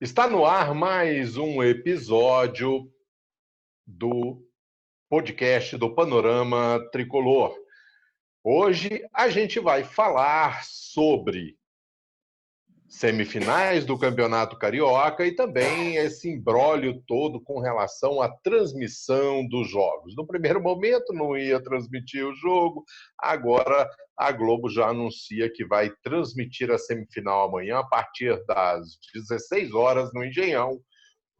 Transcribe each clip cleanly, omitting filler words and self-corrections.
Está no ar mais um episódio do podcast do Panorama Tricolor. Hoje a gente vai falar sobre semifinais do Campeonato Carioca e também esse imbróglio todo com relação à transmissão dos jogos. No primeiro momento não ia transmitir o jogo, agora a Globo já anuncia que vai transmitir a semifinal amanhã a partir das 16 horas no Engenhão,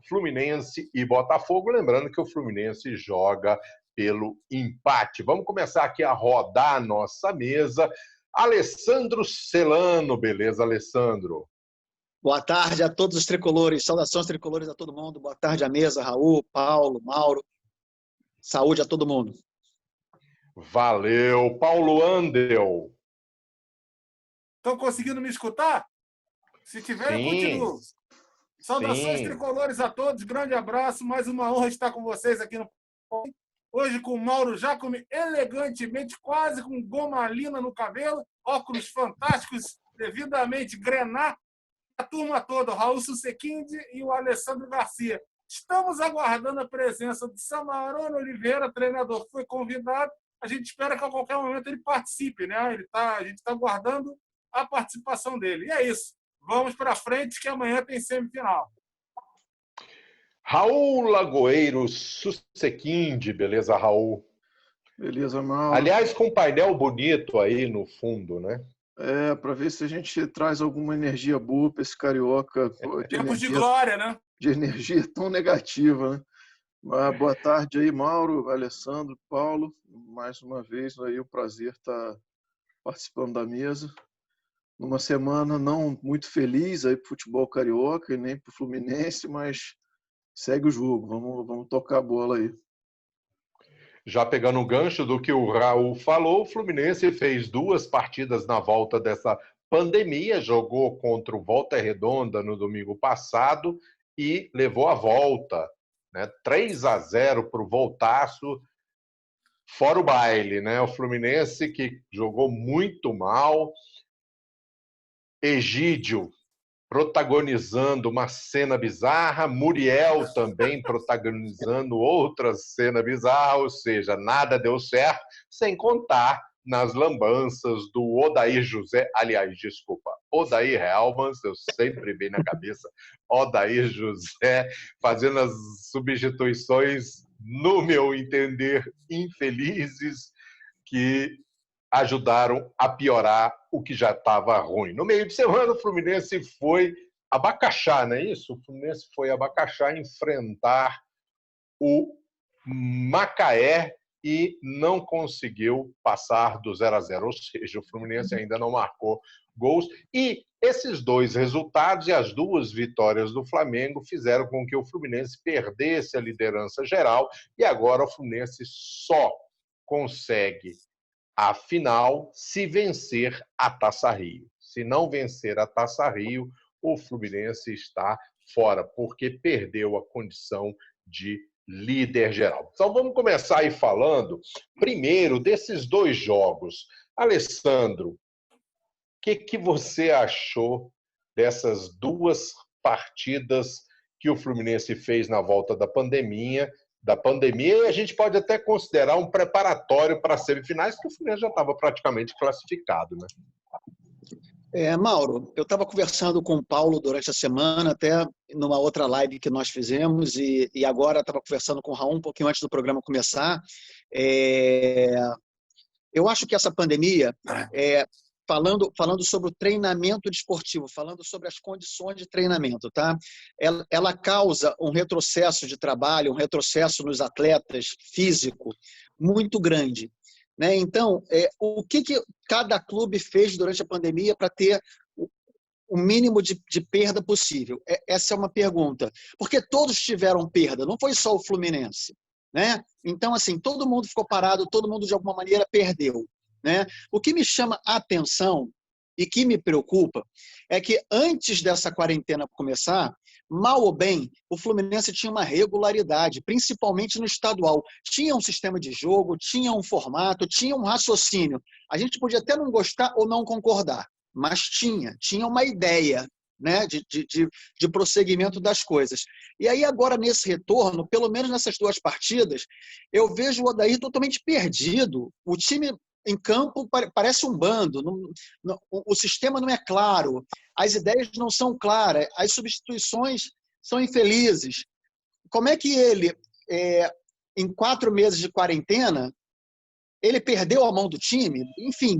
Fluminense e Botafogo. Lembrando que o Fluminense joga pelo empate. Vamos começar aqui a rodar a nossa mesa. Alessandro Celano, beleza, Alessandro? Boa tarde a todos os tricolores, saudações tricolores a todo mundo, boa tarde à mesa, Raul, Paulo, Mauro, saúde a todo mundo. Valeu, Paulo Andel. Estão conseguindo me escutar? Se tiver, eu continuo. Saudações tricolores a todos, grande abraço, mais uma honra estar com vocês aqui no hoje com o Mauro Jacome, elegantemente, quase com gomalina no cabelo, óculos fantásticos, devidamente grená, a turma toda, o Raul Susequinde e o Alessandro Garcia. Estamos aguardando a presença do Samarone Oliveira, treinador que foi convidado. A gente espera que a qualquer momento ele participe, né? A gente está aguardando a participação dele. E é isso. Vamos para frente que amanhã tem semifinal. Raul Lagoeiro Susequinde, beleza, Raul? Beleza, Mauro. Aliás, com um painel bonito aí no fundo, né? Para ver se a gente traz alguma energia boa para esse carioca. Tempos de glória, né? De energia tão negativa, né? Mas boa tarde aí, Mauro, Alessandro, Paulo. Mais uma vez aí o prazer estar participando da mesa. Numa semana não muito feliz aí para o futebol carioca e nem para o Fluminense, mas segue o jogo. Vamos tocar a bola aí. Já pegando o gancho do que o Raul falou, o Fluminense fez 2 partidas na volta dessa pandemia, jogou contra o Volta Redonda no domingo passado e levou a volta, né? 3-0 para o Voltaço, fora o baile, né? O Fluminense que jogou muito mal, Egídio protagonizando uma cena bizarra, Muriel também protagonizando outra cena bizarra, ou seja, nada deu certo, sem contar nas lambanças do Odair José, aliás, desculpa, Odair Helmans, eu sempre vi na cabeça, Odair José fazendo as substituições, no meu entender, infelizes, que ajudaram a piorar o que já estava ruim. No meio de semana, o Fluminense foi abacaxá, não é isso? O Fluminense foi abacaxá enfrentar o Macaé e não conseguiu passar do 0-0, ou seja, o Fluminense ainda não marcou gols. E esses 2 resultados e as 2 vitórias do Flamengo fizeram com que o Fluminense perdesse a liderança geral e agora o Fluminense só consegue a final se vencer a Taça Rio. Se não vencer a Taça Rio, o Fluminense está fora, porque perdeu a condição de líder geral. Então vamos começar aí falando, primeiro, desses 2 jogos. Alessandro, o que você achou dessas 2 partidas que o Fluminense fez na volta da pandemia, e a gente pode até considerar um preparatório para as semifinais, que o Fluminense já estava praticamente classificado, né? Mauro, eu estava conversando com o Paulo durante a semana, até numa outra live que nós fizemos, e agora estava conversando com o Raul um pouquinho antes do programa começar. Eu acho que essa pandemia, falando sobre o treinamento desportivo, falando sobre as condições de treinamento, tá? Ela causa um retrocesso de trabalho, um retrocesso nos atletas físico muito grande, né? Então, o que cada clube fez durante a pandemia para ter o mínimo de perda possível? Essa é uma pergunta. Porque todos tiveram perda, não foi só o Fluminense, né? Então, assim, todo mundo ficou parado, todo mundo de alguma maneira perdeu, né? O que me chama a atenção e que me preocupa é que antes dessa quarentena começar, mal ou bem, o Fluminense tinha uma regularidade, principalmente no estadual. Tinha um sistema de jogo, tinha um formato, tinha um raciocínio. A gente podia até não gostar ou não concordar, mas tinha uma ideia, né, de prosseguimento das coisas. E aí agora, nesse retorno, pelo menos nessas 2 partidas, eu vejo o Odair totalmente perdido. O time em campo parece um bando, o sistema não é claro, as ideias não são claras, as substituições são infelizes. Como é que ele, em 4 meses de quarentena, ele perdeu a mão do time? Enfim,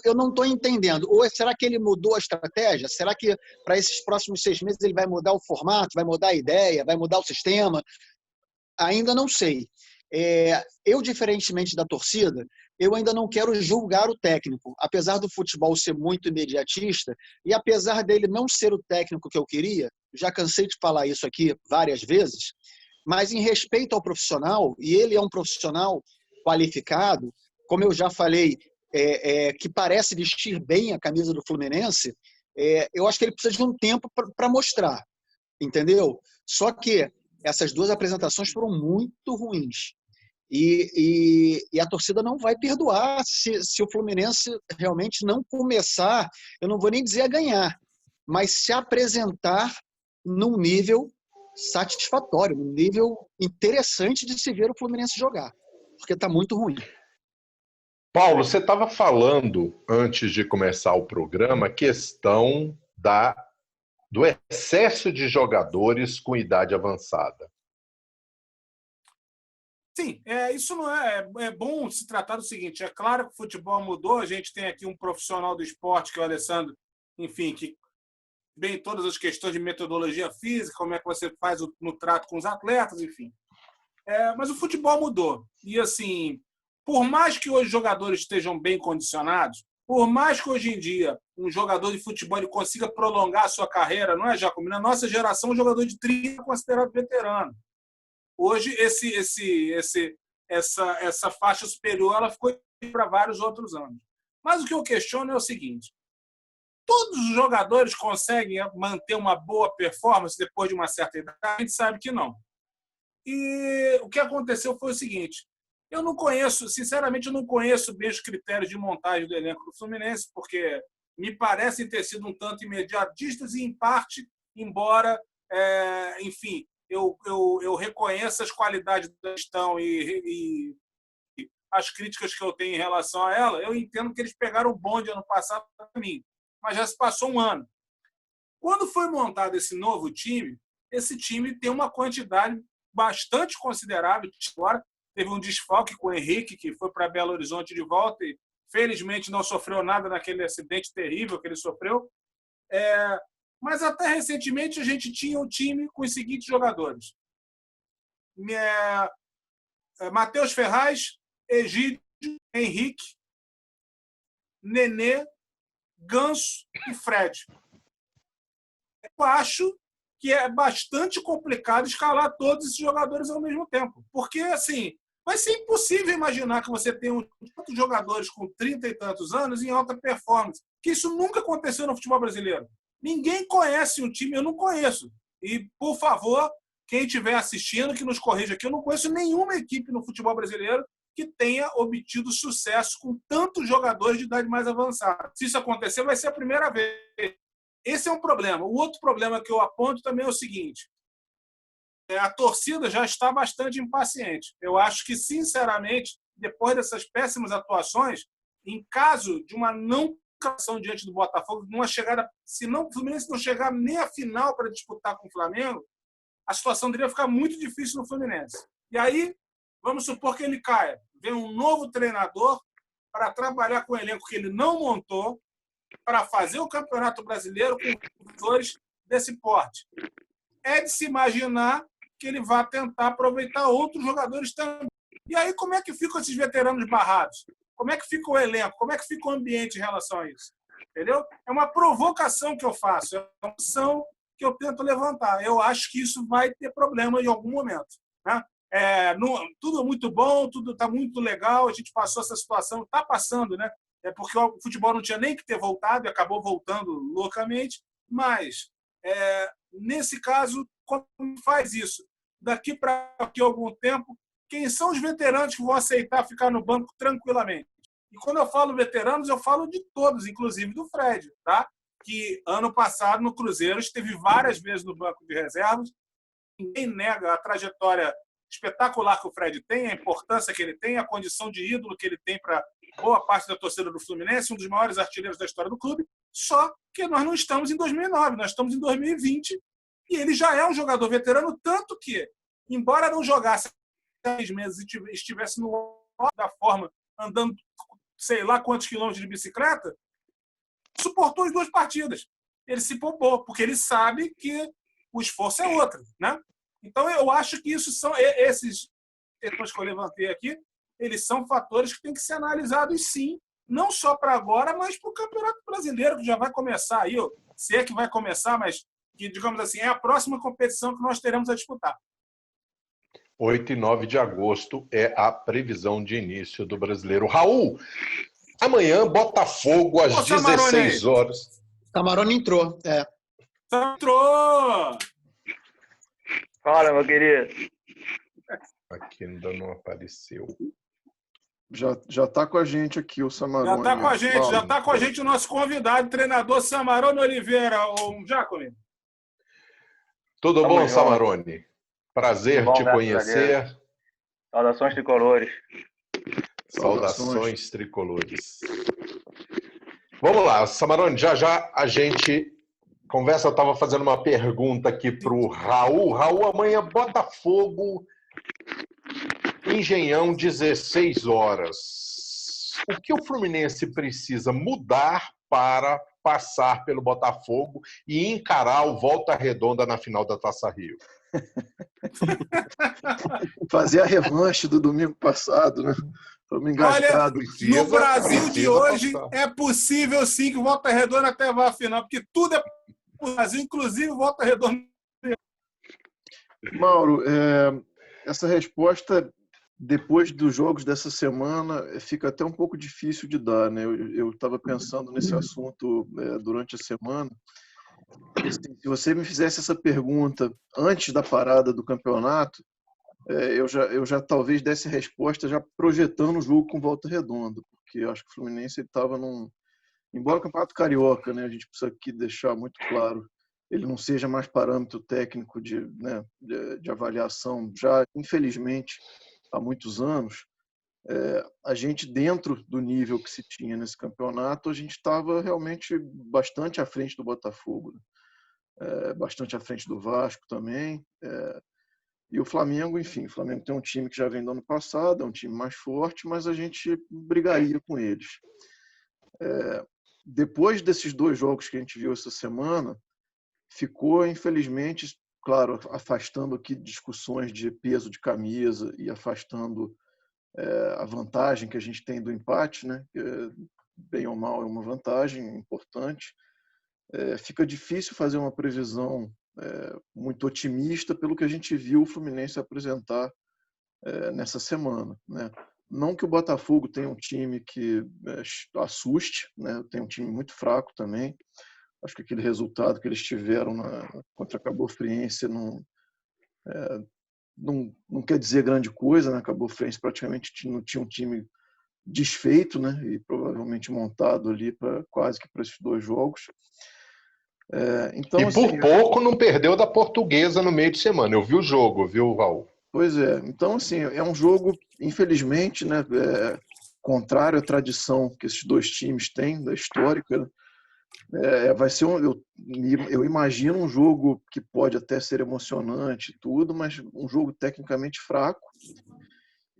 eu não estou entendendo. Ou será que ele mudou a estratégia? Será que para esses próximos 6 meses ele vai mudar o formato, vai mudar a ideia, vai mudar o sistema? Ainda não sei. Eu, diferentemente da torcida, eu ainda não quero julgar o técnico. Apesar do futebol ser muito imediatista e apesar dele não ser o técnico que eu queria, já cansei de falar isso aqui várias vezes, mas em respeito ao profissional, e ele é um profissional qualificado, como eu já falei, que parece vestir bem a camisa do Fluminense, eu acho que ele precisa de um tempo para mostrar, entendeu? Só que essas 2 apresentações foram muito ruins. E a torcida não vai perdoar se o Fluminense realmente não começar, eu não vou nem dizer a ganhar, mas se apresentar num nível satisfatório, num nível interessante de se ver o Fluminense jogar, porque está muito ruim. Paulo, você estava falando, antes de começar o programa, a questão do excesso de jogadores com idade avançada. Sim, isso não é bom se tratar do seguinte. É claro que o futebol mudou, a gente tem aqui um profissional do esporte, que é o Alessandro, enfim, que vem todas as questões de metodologia física, como é que você faz no trato com os atletas, enfim. Mas o futebol mudou. E, assim, por mais que hoje os jogadores estejam bem condicionados, por mais que hoje em dia um jogador de futebol ele consiga prolongar a sua carreira, não é, Jacob? Na nossa geração, um jogador de 30 é considerado veterano. Hoje, essa faixa superior ela ficou para vários outros anos. Mas o que eu questiono é o seguinte: todos os jogadores conseguem manter uma boa performance depois de uma certa idade? A gente sabe que não. E o que aconteceu foi o seguinte: eu não conheço, sinceramente, eu não conheço bem os critérios de montagem do elenco do Fluminense, porque me parecem ter sido um tanto imediatistas e, em parte, embora, enfim, eu reconheço as qualidades da gestão e as críticas que eu tenho em relação a ela, eu entendo que eles pegaram o bonde ano passado para mim, mas já se passou um ano. Quando foi montado esse novo time, esse time tem uma quantidade bastante considerável de história. Teve um desfalque com o Henrique, que foi para Belo Horizonte de volta e, felizmente, não sofreu nada naquele acidente terrível que ele sofreu. Mas até recentemente a gente tinha um time com os seguintes jogadores: Matheus Ferraz, Egídio, Henrique, Nenê, Ganso e Fred. Eu acho que é bastante complicado escalar todos esses jogadores ao mesmo tempo. Porque, assim, vai ser impossível imaginar que você tenha tantos jogadores com 30 e tantos anos em alta performance. Que isso nunca aconteceu no futebol brasileiro. Ninguém conhece um time, eu não conheço. E, por favor, quem estiver assistindo, que nos corrija aqui, eu não conheço nenhuma equipe no futebol brasileiro que tenha obtido sucesso com tantos jogadores de idade mais avançada. Se isso acontecer, vai ser a primeira vez. Esse é um problema. O outro problema que eu aponto também é o seguinte: a torcida já está bastante impaciente. Eu acho que, sinceramente, depois dessas péssimas atuações, em caso de uma não classificação diante do Botafogo, numa chegada, se não, o Fluminense não chegar nem a final para disputar com o Flamengo, a situação deveria ficar muito difícil no Fluminense. E aí, vamos supor que ele caia. Vem um novo treinador para trabalhar com o elenco que ele não montou, para fazer o Campeonato Brasileiro com jogadores desse porte. É de se imaginar que ele vai tentar aproveitar outros jogadores também. E aí, como é que ficam esses veteranos barrados? Como é que fica o elenco? Como é que fica o ambiente em relação a isso? Entendeu? É uma provocação que eu faço, é uma opção que eu tento levantar. Eu acho que isso vai ter problema em algum momento, né? Tudo é muito bom, tudo está muito legal, a gente passou essa situação, está passando, né? Porque o futebol não tinha nem que ter voltado e acabou voltando loucamente, mas, nesse caso, como faz isso? Daqui para algum tempo, quem são os veteranos que vão aceitar ficar no banco tranquilamente? E quando eu falo veteranos, eu falo de todos, inclusive do Fred, tá? que ano passado no Cruzeiro esteve várias vezes no banco de reservas. Ninguém nega a trajetória espetacular que o Fred tem, a importância que ele tem, a condição de ídolo que ele tem para boa parte da torcida do Fluminense, um dos maiores artilheiros da história do clube. Só que nós não estamos em 2009, nós estamos em 2020 e ele já é um jogador veterano, tanto que, embora não jogasse 6 meses e estivesse no da forma, andando sei lá quantos quilômetros de bicicleta, suportou as 2 partidas. Ele se poupou, porque ele sabe que o esforço é outro, né? Então, eu acho que isso são esses temas que eu levantei aqui, eles são fatores que têm que ser analisados, sim, não só para agora, mas para o Campeonato Brasileiro, que já vai começar aí, se é que vai começar, mas que, digamos assim, é a próxima competição que nós teremos a disputar. 8 e 9 de agosto é a previsão de início do Brasileiro. Raul, amanhã, Botafogo, às 16 horas. Samarone entrou, Entrou! Fala, meu querido. Aqui ainda não apareceu. Já está com a gente aqui o Samarone. Já está com a gente, já está com a gente o nosso convidado, treinador Samarone Oliveira, o Jacome. Tudo bom, Samarone? Prazer te conhecer. Prazer. Saudações tricolores. Saudações tricolores. Vamos lá, Samarone, já a gente conversa. Eu estava fazendo uma pergunta aqui para o Raul. Raul, amanhã Botafogo, Engenhão, 16 horas. O que o Fluminense precisa mudar para passar pelo Botafogo e encarar o Volta Redonda na final da Taça Rio? Fazer a revanche do domingo passado, né? Estamos engasgados. Olha, no Brasil de hoje é possível sim que o Volta Redonda até vá à final, porque tudo é no Brasil, inclusive o Volta Redonda. Mauro, essa resposta, depois dos jogos dessa semana, fica até um pouco difícil de dar, né? Eu estava pensando nesse assunto durante a semana. Se você me fizesse essa pergunta antes da parada do campeonato, eu já talvez desse resposta já projetando o jogo com Volta Redonda, porque eu acho que o Fluminense estava embora o Campeonato Carioca, né, a gente precisa aqui deixar muito claro, ele não seja mais parâmetro técnico de avaliação, já infelizmente há muitos anos, a gente dentro do nível que se tinha nesse campeonato, a gente estava realmente bastante à frente do Botafogo, né? Bastante à frente do Vasco também, e o Flamengo, enfim, o Flamengo tem um time que já vem do ano passado, é um time mais forte, mas a gente brigaria com eles. Depois desses 2 jogos que a gente viu essa semana, ficou, infelizmente, claro, afastando aqui discussões de peso de camisa e afastando a vantagem que a gente tem do empate, né? Bem ou mal é uma vantagem importante. Fica difícil fazer uma previsão muito otimista pelo que a gente viu o Fluminense apresentar nessa semana, né? Não que o Botafogo tenha um time que assuste, né? Tem um time muito fraco também. Acho que aquele resultado que eles tiveram contra a Cabo Friense não quer dizer grande coisa, né? Cabo Friense praticamente não tinha um time desfeito, né? E provavelmente montado ali quase que para esses 2 jogos. Então, e por pouco não perdeu da Portuguesa no meio de semana. Eu vi o jogo, viu, Raul? Pois é. Então, assim, é um jogo, infelizmente, né, contrário à tradição que esses 2 times têm, da histórica. Né? Vai ser eu imagino um jogo que pode até ser emocionante e tudo, mas um jogo tecnicamente fraco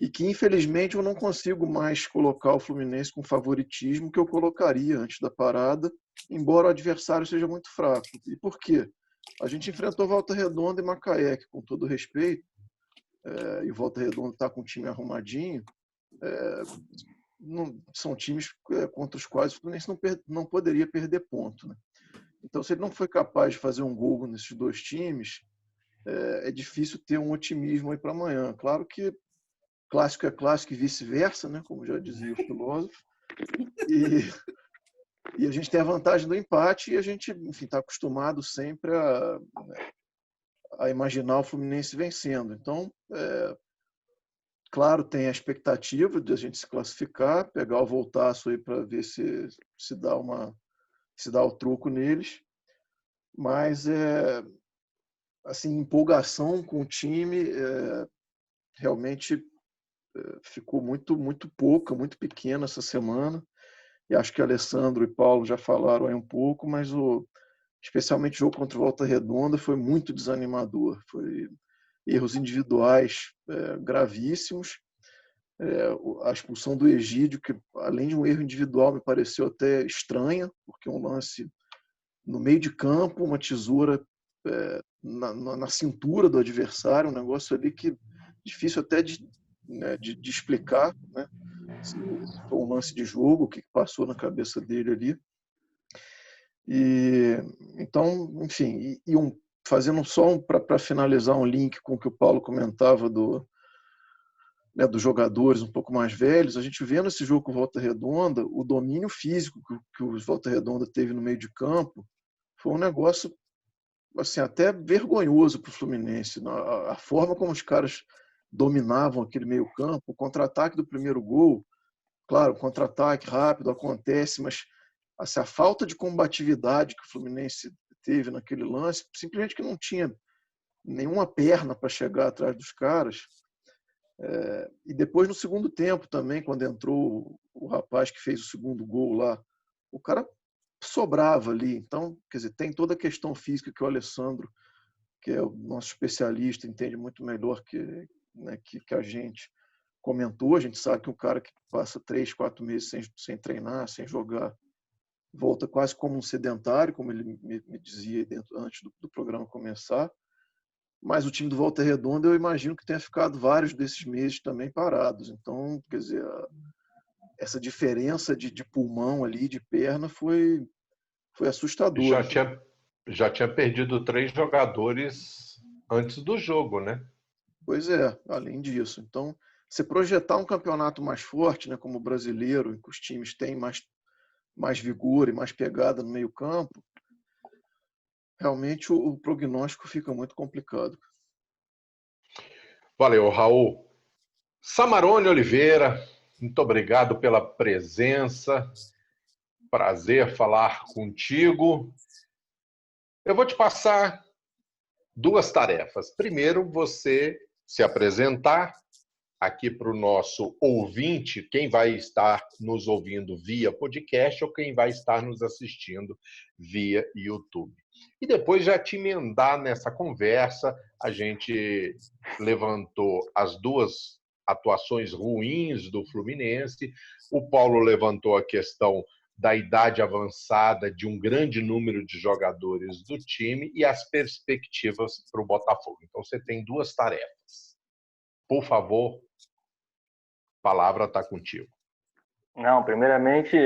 e que, infelizmente, eu não consigo mais colocar o Fluminense com favoritismo que eu colocaria antes da parada, embora o adversário seja muito fraco. E por quê? A gente enfrentou Volta Redonda e Macaé, que, com todo respeito, e Volta Redonda está com o time arrumadinho, são times contra os quais o Fluminense não poderia perder ponto, né? Então, se ele não foi capaz de fazer um gol nesses 2 times, é difícil ter um otimismo aí para amanhã. Claro que clássico é clássico e vice-versa, né? Como já dizia o filósofo. E a gente tem a vantagem do empate e a gente, enfim, está acostumado sempre a imaginar o Fluminense vencendo. Então, claro, tem a expectativa de a gente se classificar, pegar o voltaço aí para ver se se dar o troco neles, mas assim, empolgação com o time realmente ficou muito pouca, muito pequena essa semana. E acho que Alessandro e Paulo já falaram aí um pouco, mas especialmente o jogo contra o Volta Redonda foi muito desanimador. Foi erros individuais gravíssimos. A expulsão do Egídio, que além de um erro individual me pareceu até estranha, porque um lance no meio de campo, uma tesoura na cintura do adversário, um negócio ali que difícil até de explicar, né? Se foi um lance de jogo, o que passou na cabeça dele ali. E então, enfim, fazendo só para finalizar um link com o que o Paulo comentava dos jogadores um pouco mais velhos, a gente vendo esse jogo com o Volta Redonda, o domínio físico que o Volta Redonda teve no meio de campo foi um negócio assim, até vergonhoso para o Fluminense. A forma como os caras dominavam aquele meio campo, o contra-ataque do primeiro gol, claro, o contra-ataque rápido acontece, mas assim, a falta de combatividade que o Fluminense teve naquele lance, simplesmente que não tinha nenhuma perna para chegar atrás dos caras. E depois no segundo tempo também, quando entrou o rapaz que fez o segundo gol lá, o cara sobrava ali. Então, quer dizer, tem toda a questão física que o Alessandro, que é o nosso especialista, entende muito melhor que a gente comentou. A gente sabe que um cara que passa 3, 4 meses sem treinar, sem jogar, volta quase como um sedentário, como ele me dizia antes do programa começar. Mas o time do Volta Redonda, eu imagino que tenha ficado vários desses meses também parados. Então, quer dizer, essa diferença de pulmão ali, de perna, foi assustadora. Já tinha perdido 3 jogadores antes do jogo, né? Pois é, além disso. Então, se projetar um campeonato mais forte, né, como o brasileiro, em que os times têm mais vigor e mais pegada no meio-campo, realmente o prognóstico fica muito complicado. Valeu, Raul. Samarone Oliveira, muito obrigado pela presença. Prazer falar contigo. Eu vou te passar 2 tarefas. Primeiro, você se apresentar aqui para o nosso ouvinte, quem vai estar nos ouvindo via podcast ou quem vai estar nos assistindo via YouTube. E depois já te emendar nessa conversa, a gente levantou as 2 atuações ruins do Fluminense, o Paulo levantou a questão da idade avançada de um grande número de jogadores do time e as perspectivas para o Botafogo. Então você tem 2 tarefas. Por favor, a palavra está contigo. Não, primeiramente,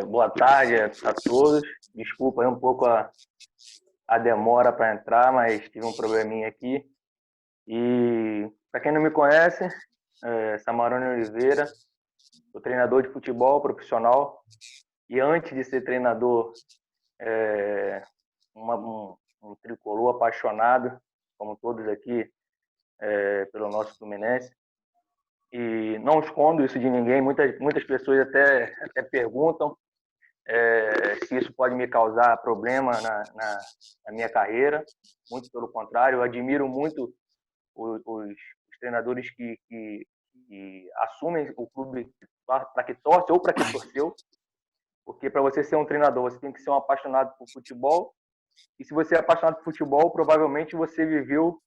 boa tarde a todos. Desculpa aí um pouco a demora para entrar, mas tive um probleminha aqui. E para quem não me conhece, Samarone Oliveira, sou treinador de futebol profissional e antes de ser treinador, um tricolor apaixonado, como todos aqui, pelo nosso Fluminense. E não escondo isso de ninguém. Muitas pessoas até perguntam se isso pode me causar problema na minha carreira. Muito pelo contrário, eu admiro muito os treinadores que assumem o clube para que torce ou para que torceu. Porque para você ser um treinador, você tem que ser um apaixonado por futebol. E se você é apaixonado por futebol, provavelmente você viveu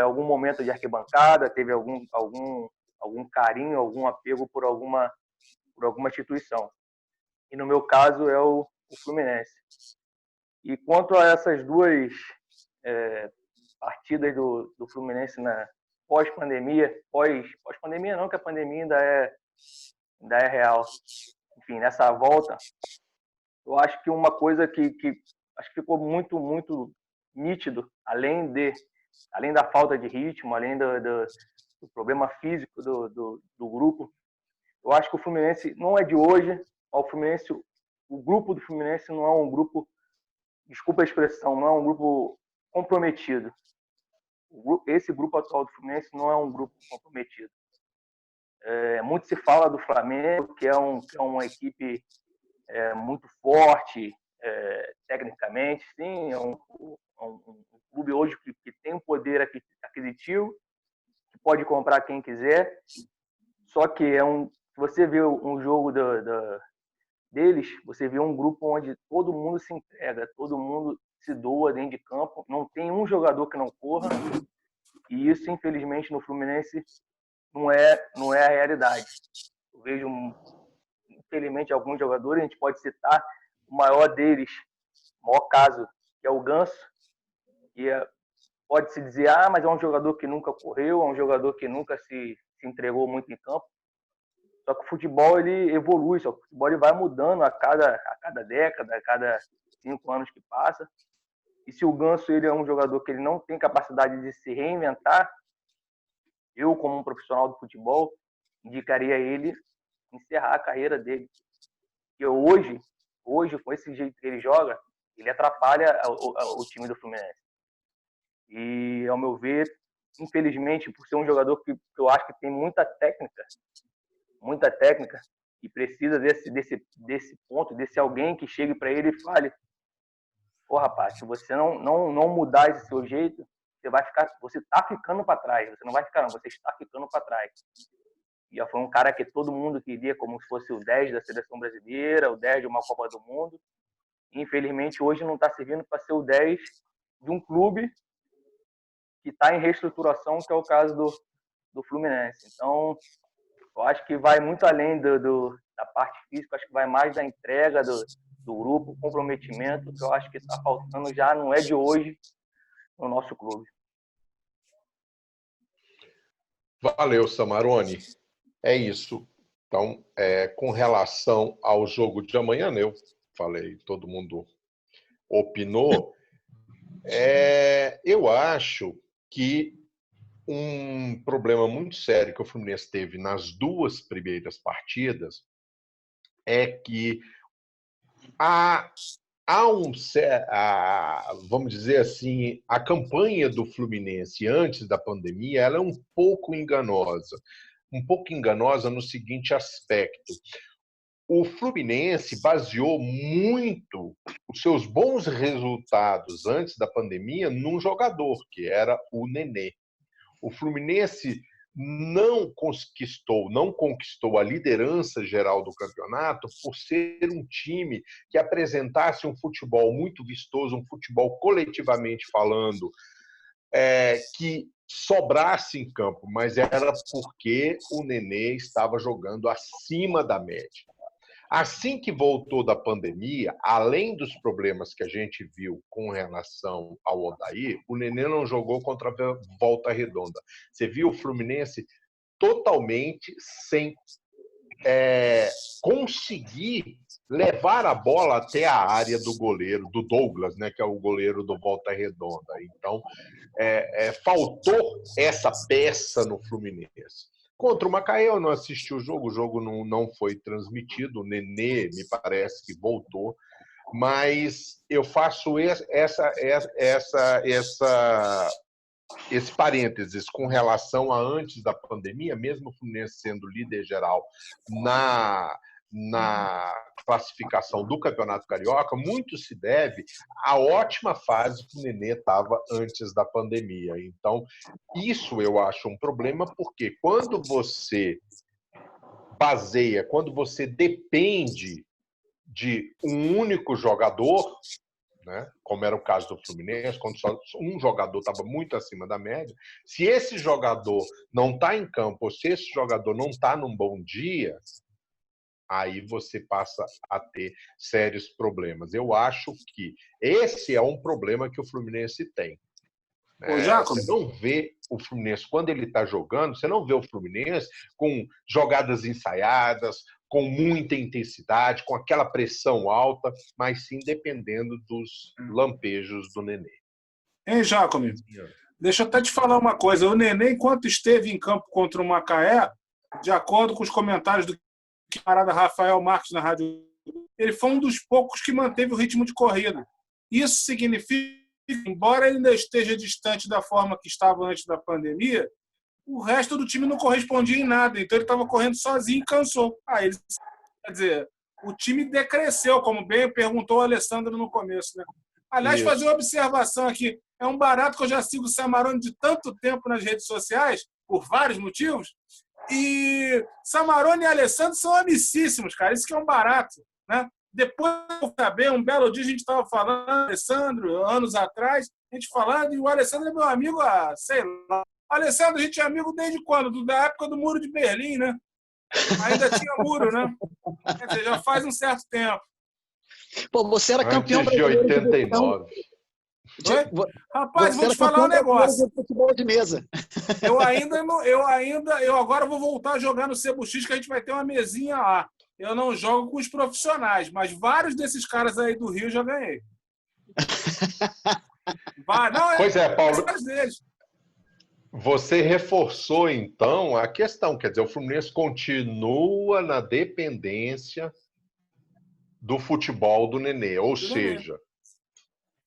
algum momento de arquibancada, teve algum carinho, algum apego por alguma instituição. E no meu caso é o Fluminense. E quanto a essas 2 partidas do Fluminense na pós-pandemia, pós-pandemia não, que a pandemia ainda é real. Enfim, nessa volta, eu acho que uma coisa que acho que ficou muito, muito nítido, além da falta de ritmo, além do problema físico do grupo, eu acho que o Fluminense não é de hoje. O grupo do Fluminense não é um grupo, desculpa a expressão, não é um grupo comprometido. Esse grupo atual do Fluminense não é um grupo comprometido. Muito se fala do Flamengo, que é uma equipe muito forte tecnicamente, sim, é um clube hoje que tem um poder aquisitivo, que pode comprar quem quiser, só que se você vê um jogo deles, você vê um grupo onde todo mundo se entrega, todo mundo se doa dentro de campo, não tem um jogador que não corra, e isso, infelizmente, no Fluminense não é a realidade. Eu vejo, infelizmente, alguns jogadores, a gente pode citar o maior deles, o maior caso, que é o Ganso, que pode-se dizer, mas é um jogador que nunca correu, é um jogador que nunca se entregou muito em campo. Só que o futebol ele evolui, só que o futebol ele vai mudando a cada década, a cada 5 anos que passa. E se o Ganso ele é um jogador que ele não tem capacidade de se reinventar, eu, como um profissional do futebol, indicaria a ele encerrar a carreira dele. Porque hoje, com esse jeito que ele joga, ele atrapalha o time do Fluminense. E, ao meu ver, infelizmente, por ser um jogador que eu acho que tem muita técnica, e precisa desse ponto, desse alguém que chegue para ele e fale: pô, rapaz, se você não mudar esse seu jeito, você está ficando para trás. Você não vai ficar, não, você está ficando para trás. E foi um cara que todo mundo queria como se fosse o 10 da seleção brasileira, o 10 de uma Copa do Mundo. E, infelizmente, hoje não está servindo para ser o 10 de um clube que está em reestruturação, que é o caso do Fluminense. Então, eu acho que vai muito além da parte física, acho que vai mais da entrega do grupo, comprometimento, que eu acho que está faltando já, não é de hoje, no nosso clube. Valeu, Samarone. É isso. Então, com relação ao jogo de amanhã, eu falei, todo mundo opinou, eu acho que um problema muito sério que o Fluminense teve nas 2 primeiras partidas é que vamos dizer assim, a campanha do Fluminense antes da pandemia ela é um pouco enganosa no seguinte aspecto: o Fluminense baseou muito os seus bons resultados antes da pandemia num jogador, que era o Nenê. O Fluminense não conquistou a liderança geral do campeonato por ser um time que apresentasse um futebol muito vistoso, um futebol coletivamente falando, que sobrasse em campo, mas era porque o Nenê estava jogando acima da média. Assim que voltou da pandemia, além dos problemas que a gente viu com relação ao Odair, o Nenê não jogou contra a Volta Redonda. Você viu o Fluminense totalmente sem conseguir levar a bola até a área do goleiro, do Douglas, né, que é o goleiro do Volta Redonda. Então, faltou essa peça no Fluminense. Contra o Macaé, eu não assisti o jogo não foi transmitido, o Nenê me parece que voltou, mas eu faço esse parênteses com relação a antes da pandemia, mesmo o Fluminense sendo líder geral na classificação do Campeonato Carioca, muito se deve à ótima fase que o Nenê estava antes da pandemia. Então, isso eu acho um problema, porque quando você depende de um único jogador, né, como era o caso do Fluminense, quando só um jogador estava muito acima da média, se esse jogador não está em campo, ou se esse jogador não está num bom dia, aí você passa a ter sérios problemas. Eu acho que esse é um problema que o Fluminense tem. Você não vê o Fluminense, quando ele está jogando, você não vê o Fluminense com jogadas ensaiadas, com muita intensidade, com aquela pressão alta, mas sim dependendo dos lampejos do Nenê. Hein, Jacome? Deixa eu até te falar uma coisa. O Nenê, enquanto esteve em campo contra o Macaé, de acordo com os comentários do camarada Rafael Marques na rádio, ele foi um dos poucos que manteve o ritmo de corrida. Isso significa que, embora ele ainda esteja distante da forma que estava antes da pandemia, o resto do time não correspondia em nada. Então ele estava correndo sozinho e cansou. Quer dizer, o time decresceu, como bem perguntou o Alessandro no começo, né? Aliás, Isso. fazer uma observação aqui. É um barato que eu já sigo o Samarone de tanto tempo nas redes sociais, por vários motivos, e Samarone e Alessandro são amicíssimos, cara. Isso que é um barato, né? Depois eu saber, um belo dia a gente estava falando, Alessandro, anos atrás, a gente falando, e o Alessandro é meu amigo há, sei lá. Alessandro, a gente é amigo desde quando? Da época do Muro de Berlim, né? Ainda tinha muro, né? Quer dizer, já faz um certo tempo. Pô, você era campeão Antes de brasileiro de 89. Oi? Rapaz, Você vou era te falar um campeão brasileiro negócio. de futebol de mesa. Eu agora vou voltar a jogar no Cebux, que a gente vai ter uma mesinha lá. Eu não jogo com os profissionais, mas vários desses caras aí do Rio eu já ganhei. Pois é, Paulo. Vários deles. Você reforçou, então, a questão. Quer dizer, o Fluminense continua na dependência do futebol do Nenê. Ou seja,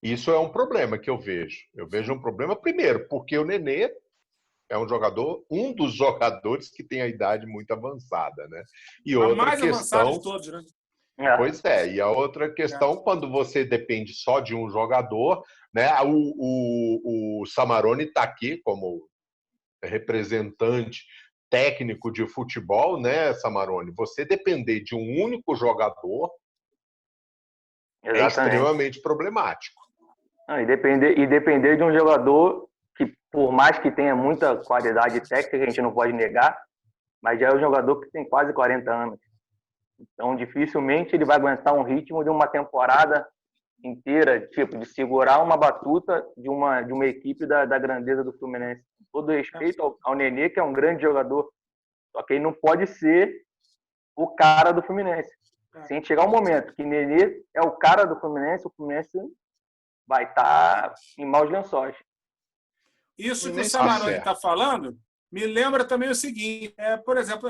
isso é um problema que eu vejo. Eu vejo um problema, primeiro, porque o Nenê é um dos jogadores que tem a idade muito avançada, né? E A outra mais avançada questão... de todos, né? Pois é, e a outra questão, quando você depende só de um jogador, né? O Samarone está aqui como representante técnico de futebol, né, Samarone? Você depender de um único jogador é extremamente problemático. E depender de um jogador que, por mais que tenha muita qualidade técnica, a gente não pode negar, mas já é um jogador que tem quase 40 anos. Então, dificilmente ele vai aguentar um ritmo de uma temporada inteira, tipo, de segurar uma batuta de uma equipe da grandeza do Fluminense. Com todo respeito ao Nenê, que é um grande jogador, só que ele não pode ser o cara do Fluminense. Se a gente chegar um momento que Nenê é o cara do Fluminense, o Fluminense vai estar em maus lençóis. Isso que o Samarone está falando me lembra também o seguinte, por exemplo,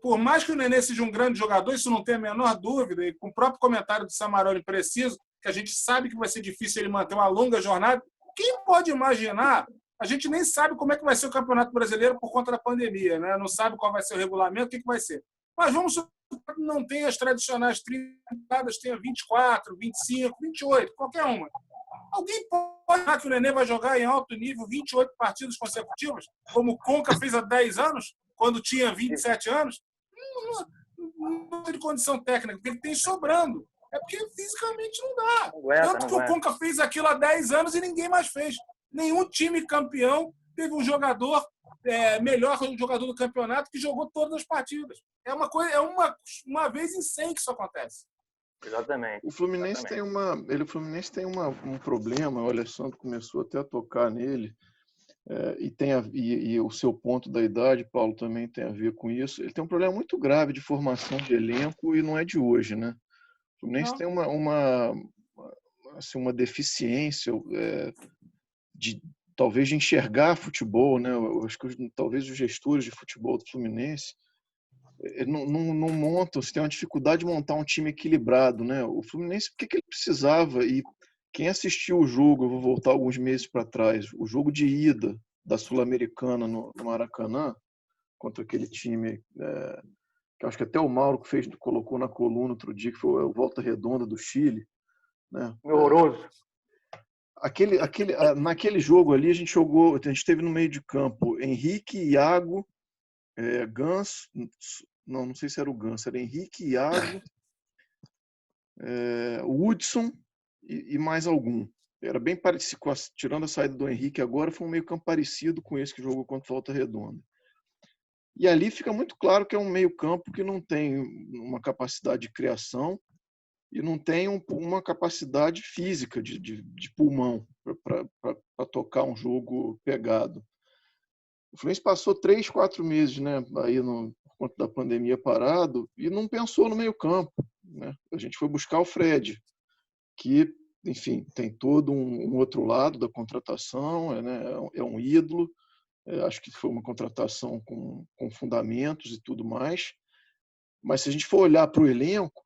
por mais que o Nenê seja um grande jogador, isso não tem a menor dúvida, e com o próprio comentário do Samarone preciso, que a gente sabe que vai ser difícil ele manter uma longa jornada, quem pode imaginar? A gente nem sabe como é que vai ser o Campeonato Brasileiro por conta da pandemia, né? Não sabe qual vai ser o regulamento, o que vai ser. Mas vamos supor que não tenha as tradicionais 30 rodadas, tenha 24, 25, 28, qualquer uma. Alguém pode achar que o Nenê vai jogar em alto nível 28 partidas consecutivas, como o Conca fez há 10 anos, quando tinha 27 anos? Não tem condição técnica, porque ele tem sobrando. É porque fisicamente não dá. Tanto que o Conca fez aquilo há 10 anos e ninguém mais fez. Nenhum time campeão teve um jogador melhor que o jogador do campeonato que jogou todas as partidas. É uma vez em 100 que isso acontece. Exatamente. O Fluminense tem um problema, o Alessandro começou até a tocar nele, e o seu ponto da idade, Paulo, também tem a ver com isso. Ele tem um problema muito grave de formação de elenco e não é de hoje, né? O Fluminense tem uma deficiência talvez de enxergar futebol, né? Eu acho que talvez os gestores de futebol do Fluminense não montam, você tem uma dificuldade de montar um time equilibrado, né? O Fluminense, o que ele precisava? E quem assistiu o jogo, eu vou voltar alguns meses para trás, o jogo de ida da Sul-Americana no Maracanã, contra aquele time que acho que até o Mauro colocou na coluna outro dia, que foi o Volta Redonda do Chile, né? Horroroso. Naquele jogo ali a gente teve no meio de campo Henrique, Iago, Ganso, não sei se era o Ganso, era Henrique, Iago, Hudson e mais algum. Era bem parecido, tirando a saída do Henrique agora, foi um meio campo parecido com esse que jogou contra o Volta Redonda. E ali fica muito claro que é um meio campo que não tem uma capacidade de criação e não tem uma capacidade física de pulmão para tocar um jogo pegado. O Fluminense passou 3, 4 meses, né, aí por conta da pandemia parado e não pensou no meio-campo, né? A gente foi buscar o Fred, que, enfim, tem todo um outro lado da contratação, né? É um ídolo, acho que foi uma contratação com fundamentos e tudo mais, mas se a gente for olhar para o elenco,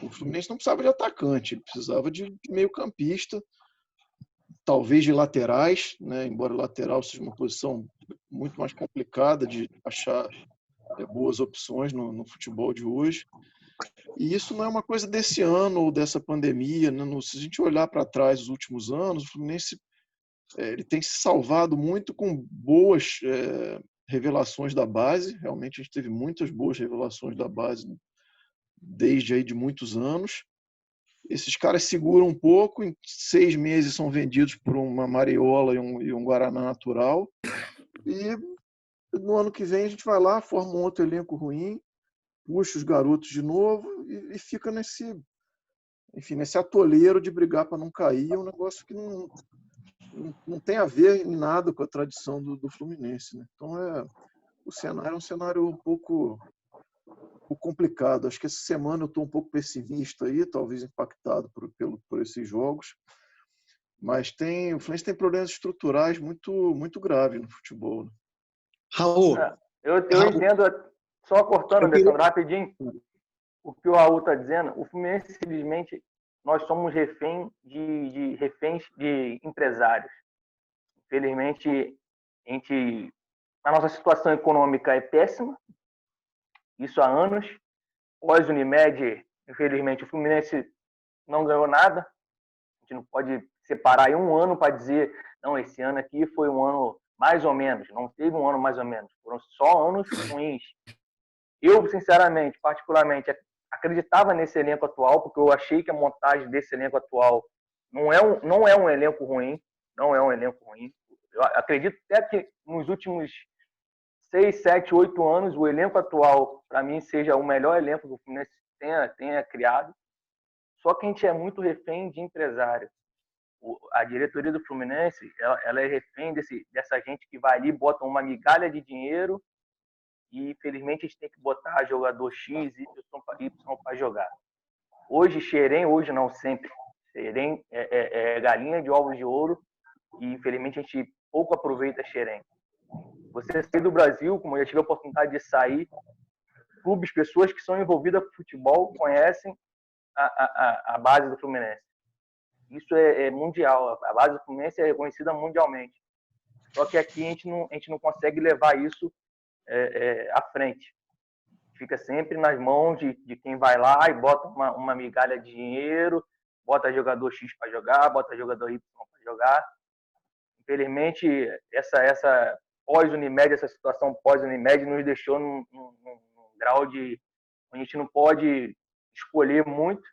o Fluminense não precisava de atacante, ele precisava de meio-campista, talvez de laterais, né? Embora lateral seja uma posição muito mais complicada de achar boas opções no futebol de hoje. E isso não é uma coisa desse ano ou dessa pandemia. Né? Se a gente olhar para trás os últimos anos, o Fluminense ele tem se salvado muito com boas revelações da base. Realmente a gente teve muitas boas revelações da base desde aí de muitos anos. Esses caras seguram um pouco, em 6 meses são vendidos por uma Mariola e um Guaraná natural. E no ano que vem a gente vai lá, forma um outro elenco ruim, puxa os garotos de novo e fica nesse atoleiro de brigar para não cair. É um negócio que não tem a ver em nada com a tradição do Fluminense. Né? Então o cenário é um cenário um pouco complicado. Acho que essa semana eu estou um pouco pessimista aí, talvez impactado por esses jogos. Mas o Fluminense tem problemas estruturais muito graves no futebol. Né? Raul, eu entendo, só cortando, Alessandro, rapidinho, o que o Raul está dizendo. O Fluminense, simplesmente, nós somos reféns de empresários. Infelizmente, a nossa situação econômica é péssima, isso há anos. Pós-Unimed, infelizmente, o Fluminense não ganhou nada. A gente não pode separar aí um ano para dizer, não, esse ano aqui foi um ano mais ou menos. Não teve um ano mais ou menos, foram só anos ruins. Eu, sinceramente, particularmente, acreditava nesse elenco atual, porque eu achei que a montagem desse elenco atual não é um elenco ruim, não é um elenco ruim. Eu acredito até que nos últimos 6, 7, 8 anos, o elenco atual, para mim, seja o melhor elenco que o Fluminense tenha criado. Só que a gente é muito refém de empresário. A diretoria do Fluminense, ela é refém dessa gente que vai ali, bota uma migalha de dinheiro e, infelizmente, a gente tem que botar jogador X, Y para jogar. Hoje, hoje não, sempre. Xerém é galinha de ovos de ouro e, infelizmente, a gente pouco aproveita Xerém. Você sair do Brasil, como eu já tive a oportunidade de sair, clubes, pessoas que são envolvidas com futebol conhecem a base do Fluminense. Isso é mundial. A base do Fluminense é reconhecida mundialmente. Só que aqui a gente não consegue levar isso à frente. Fica sempre nas mãos de quem vai lá e bota uma migalha de dinheiro, bota jogador X para jogar, bota jogador Y para jogar. Infelizmente, essa pós-Unimed, essa situação pós-Unimed nos deixou num grau de a gente não pode escolher muito.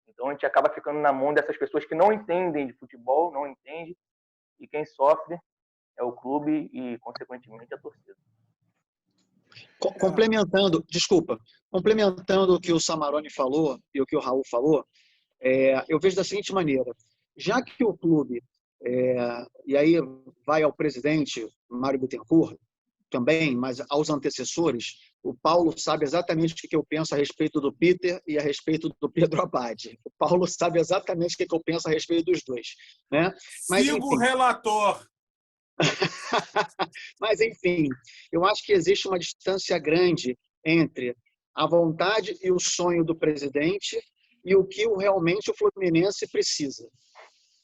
Então a gente acaba ficando na mão dessas pessoas que não entendem de futebol, não entendem, e quem sofre é o clube e, consequentemente, a torcida. Complementando o que o Samarone falou e o que o Raul falou, eu vejo da seguinte maneira: já que o clube, e aí vai ao presidente Mário Bittencourt também, mas aos antecessores, o Paulo sabe exatamente o que eu penso a respeito do Peter e a respeito do Pedro Abad. O Paulo sabe exatamente o que eu penso a respeito dos dois. Né? Mas, sigo enfim, o relator. Mas, enfim, eu acho que existe uma distância grande entre a vontade e o sonho do presidente e o que realmente o Fluminense precisa.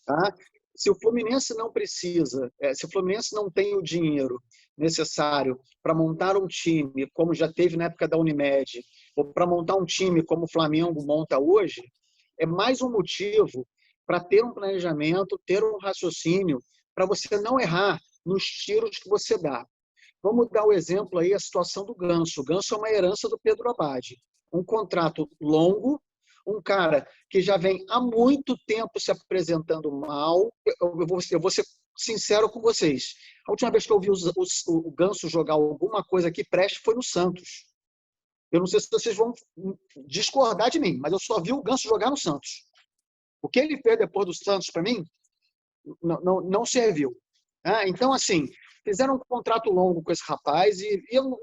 Tá? Se o Fluminense não precisa, se o Fluminense não tem o dinheiro necessário para montar um time, como já teve na época da Unimed, ou para montar um time como o Flamengo monta hoje, é mais um motivo para ter um planejamento, ter um raciocínio, para você não errar nos tiros que você dá. Vamos dar o exemplo aí, a situação do Ganso. O Ganso é uma herança do Pedro Abad. Um contrato longo, um cara que já vem há muito tempo se apresentando mal. Eu vou ser sincero com vocês. A última vez que eu vi o Ganso jogar alguma coisa que preste foi no Santos. Eu não sei se vocês vão discordar de mim, mas eu só vi o Ganso jogar no Santos. O que ele fez depois do Santos, para mim, não serviu. Então, assim, fizeram um contrato longo com esse rapaz e eu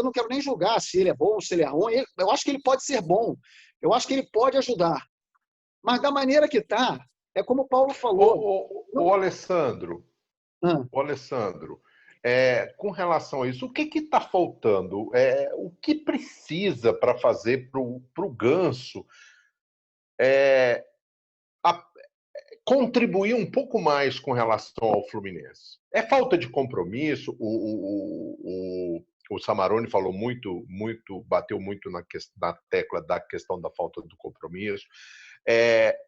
não quero nem julgar se ele é bom, se ele é ruim. Eu acho que ele pode ser bom. Eu acho que ele pode ajudar. Mas da maneira que está, é como o Paulo falou. Alessandro, com relação a isso, o que está faltando? O que precisa para fazer para o Ganso contribuir um pouco mais com relação ao Fluminense? É falta de compromisso? O o Samarone falou bateu muito na tecla da questão da falta do compromisso.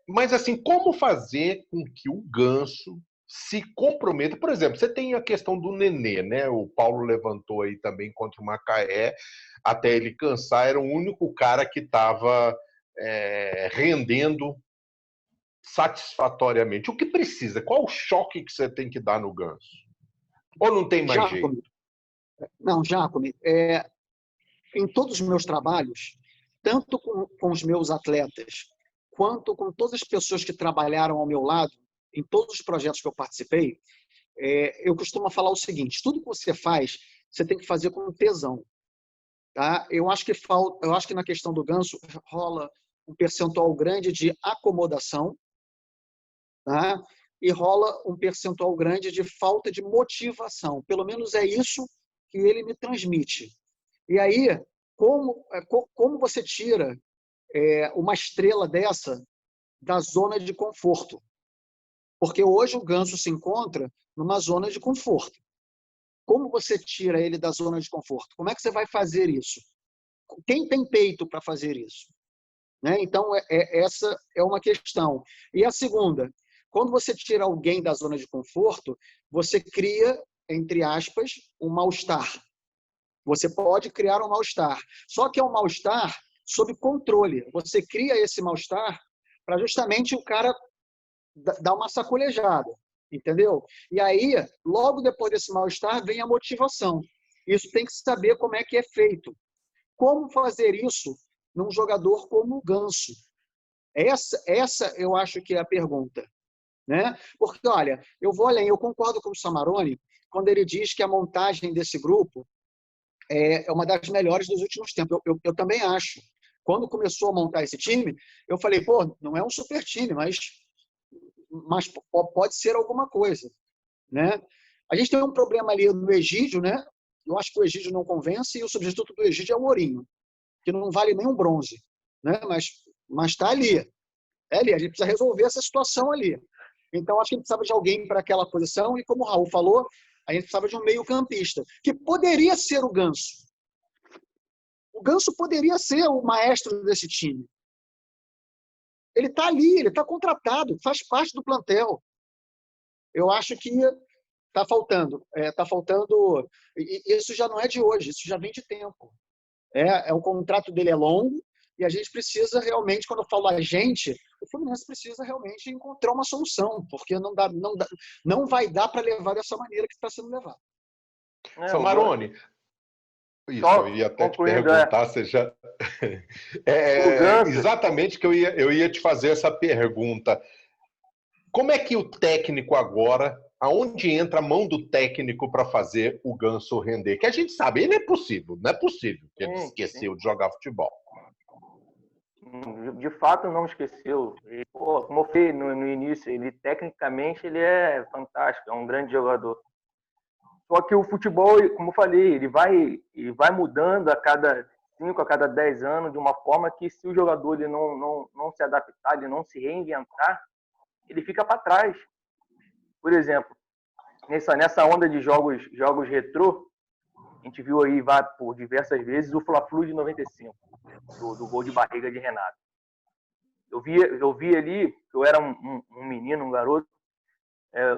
Mas, assim, como fazer com que o Ganso se comprometa? Por exemplo, você tem a questão do Nenê, né? O Paulo levantou aí também contra o Macaé, até ele cansar, era o único cara que estava rendendo satisfatoriamente. O que precisa? Qual o choque que você tem que dar no Ganso? Ou não tem mais jeito? Não, Jacome, em todos os meus trabalhos, tanto com os meus atletas, quanto com todas as pessoas que trabalharam ao meu lado, em todos os projetos que eu participei, eu costumo falar o seguinte: tudo que você faz, você tem que fazer com tesão. Tá? Eu acho que na questão do Ganso rola um percentual grande de acomodação, tá? E rola um percentual grande de falta de motivação. Pelo menos é isso que ele me transmite. E aí, como você tira uma estrela dessa da zona de conforto? Porque hoje o Ganso se encontra numa zona de conforto. Como você tira ele da zona de conforto? Como é que você vai fazer isso? Quem tem peito para fazer isso? Né? Então, essa é uma questão. E a segunda, quando você tira alguém da zona de conforto, você cria, entre aspas, um mal-estar. Você pode criar um mal-estar. Só que é um mal-estar sob controle. Você cria esse mal-estar para justamente o cara dar uma sacolejada, entendeu? E aí, logo depois desse mal-estar, vem a motivação. Isso tem que saber como é que é feito. Como fazer isso num jogador como o Ganso? Essa eu acho que é a pergunta. Né? Porque, olha, eu concordo com o Samarone quando ele diz que a montagem desse grupo é uma das melhores dos últimos tempos. Eu também acho. Quando começou a montar esse time, eu falei, pô, não é um super time, mas pode ser alguma coisa. Né? A gente tem um problema ali no Egídio, né? Eu acho que o Egídio não convence e o substituto do Egídio é o Mourinho, que não vale nem um bronze. Né? Mas está ali. A gente precisa resolver essa situação ali. Então, acho que a gente precisava de alguém para aquela posição e, como o Raul falou, a gente precisava de um meio-campista, que poderia ser o Ganso. O Ganso poderia ser o maestro desse time. Ele está ali, ele está contratado, faz parte do plantel. Eu acho que está faltando. Isso já não é de hoje, isso já vem de tempo. O contrato dele é longo e a gente precisa realmente, quando eu falo a gente, o Fluminense precisa realmente encontrar uma solução, porque não vai dar para levar dessa maneira que está sendo levado. Samarone, isso, eu ia até te perguntar, você já... exatamente que eu ia te fazer essa pergunta. Como é que o técnico agora, aonde entra a mão do técnico para fazer o Ganso render? Que a gente sabe, ele não é possível que ele esqueceu de jogar futebol. De fato, não esqueceu. E, como eu falei no início, tecnicamente ele é fantástico, é um grande jogador. Só que o futebol, como eu falei, ele vai mudando a cada 5, a cada 10 anos, de uma forma que, se o jogador ele não se adaptar, ele não se reinventar, ele fica para trás. Por exemplo, nessa onda de jogos retrô, a gente viu aí por diversas vezes o Fla-Flu de 95, do gol de barriga de Renato. Eu vi ali, eu era um menino, um garoto,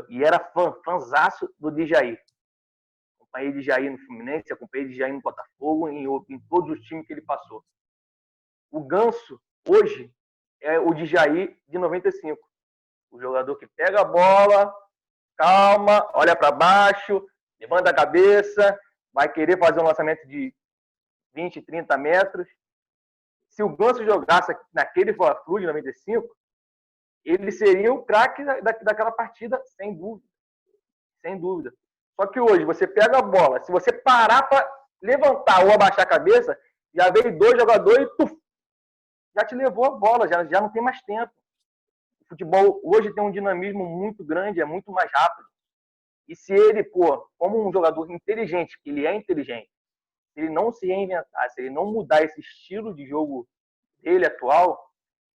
e era fãzaço do Djaí. Acompanhei Djaí no Fluminense, acompanhei Djaí no Botafogo, em todos os times que ele passou. O Ganso, hoje, é o Djaí de 95. O jogador que pega a bola, calma, olha para baixo, levanta a cabeça, vai querer fazer um lançamento de 20, 30 metros. Se o Ganso jogasse naquele Fla-Flu de 95, ele seria o craque daquela partida, sem dúvida. Sem dúvida. Só que hoje, você pega a bola, se você parar para levantar ou abaixar a cabeça, já veio 2 jogadores e já te levou a bola, já não tem mais tempo. O futebol hoje tem um dinamismo muito grande, é muito mais rápido. E se ele, como um jogador inteligente, que ele é inteligente, se ele não se reinventar, se ele não mudar esse estilo de jogo dele atual,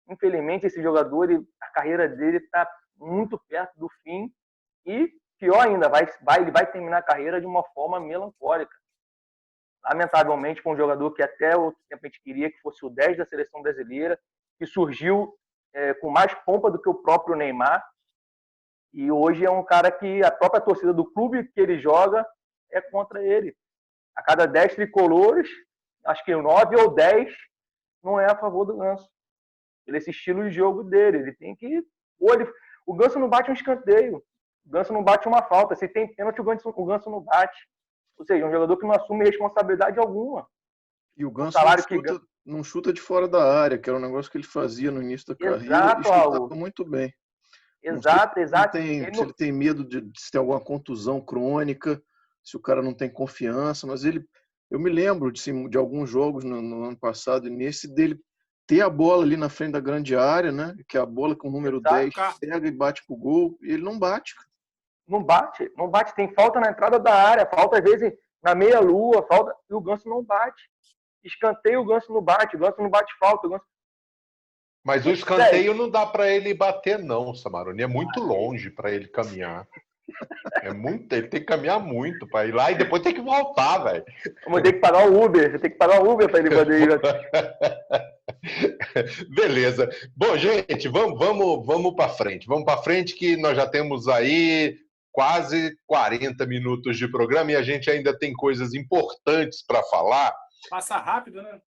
infelizmente esse jogador, a carreira dele está muito perto do fim e, pior ainda, ele vai terminar a carreira de uma forma melancólica. lamentavelmente, com um jogador que até outro tempo a gente queria que fosse o 10 da seleção brasileira, que surgiu com mais pompa do que o próprio Neymar, e hoje é um cara que a própria torcida do clube que ele joga é contra ele. A cada 10 tricolores, acho que 9 ou 10 não é a favor do Ganso. Esse estilo de jogo dele, ele tem que... O Ganso não bate um escanteio, o Ganso não bate uma falta, se tem pênalti, o Ganso não bate. Ou seja, um jogador que não assume responsabilidade alguma. E o Ganso não chuta de fora da área, que era um negócio que ele fazia no início da carreira e chutava muito bem. Exato. Se ele tem medo de ter alguma contusão crônica, se o cara não tem confiança, mas eu me lembro de alguns jogos no ano passado, nesse dele ter a bola ali na frente da grande área, né? Que a bola com o número 10 pega e bate pro gol, e ele não bate. Não bate. Tem falta na entrada da área, falta às vezes na meia-lua, falta, e o Ganso não bate. Escanteio, o Ganso não bate falta. Mas o escanteio não dá para ele bater, não, Samarone. É muito longe para ele caminhar. Ele tem que caminhar muito para ir lá e depois tem que voltar, velho. Vamos ter que pagar o Uber. Você tem que pagar o Uber para ele poder ir. Beleza. Bom, gente, vamos para frente. Vamos para frente que nós já temos aí quase 40 minutos de programa e a gente ainda tem coisas importantes para falar. Passa rápido, né?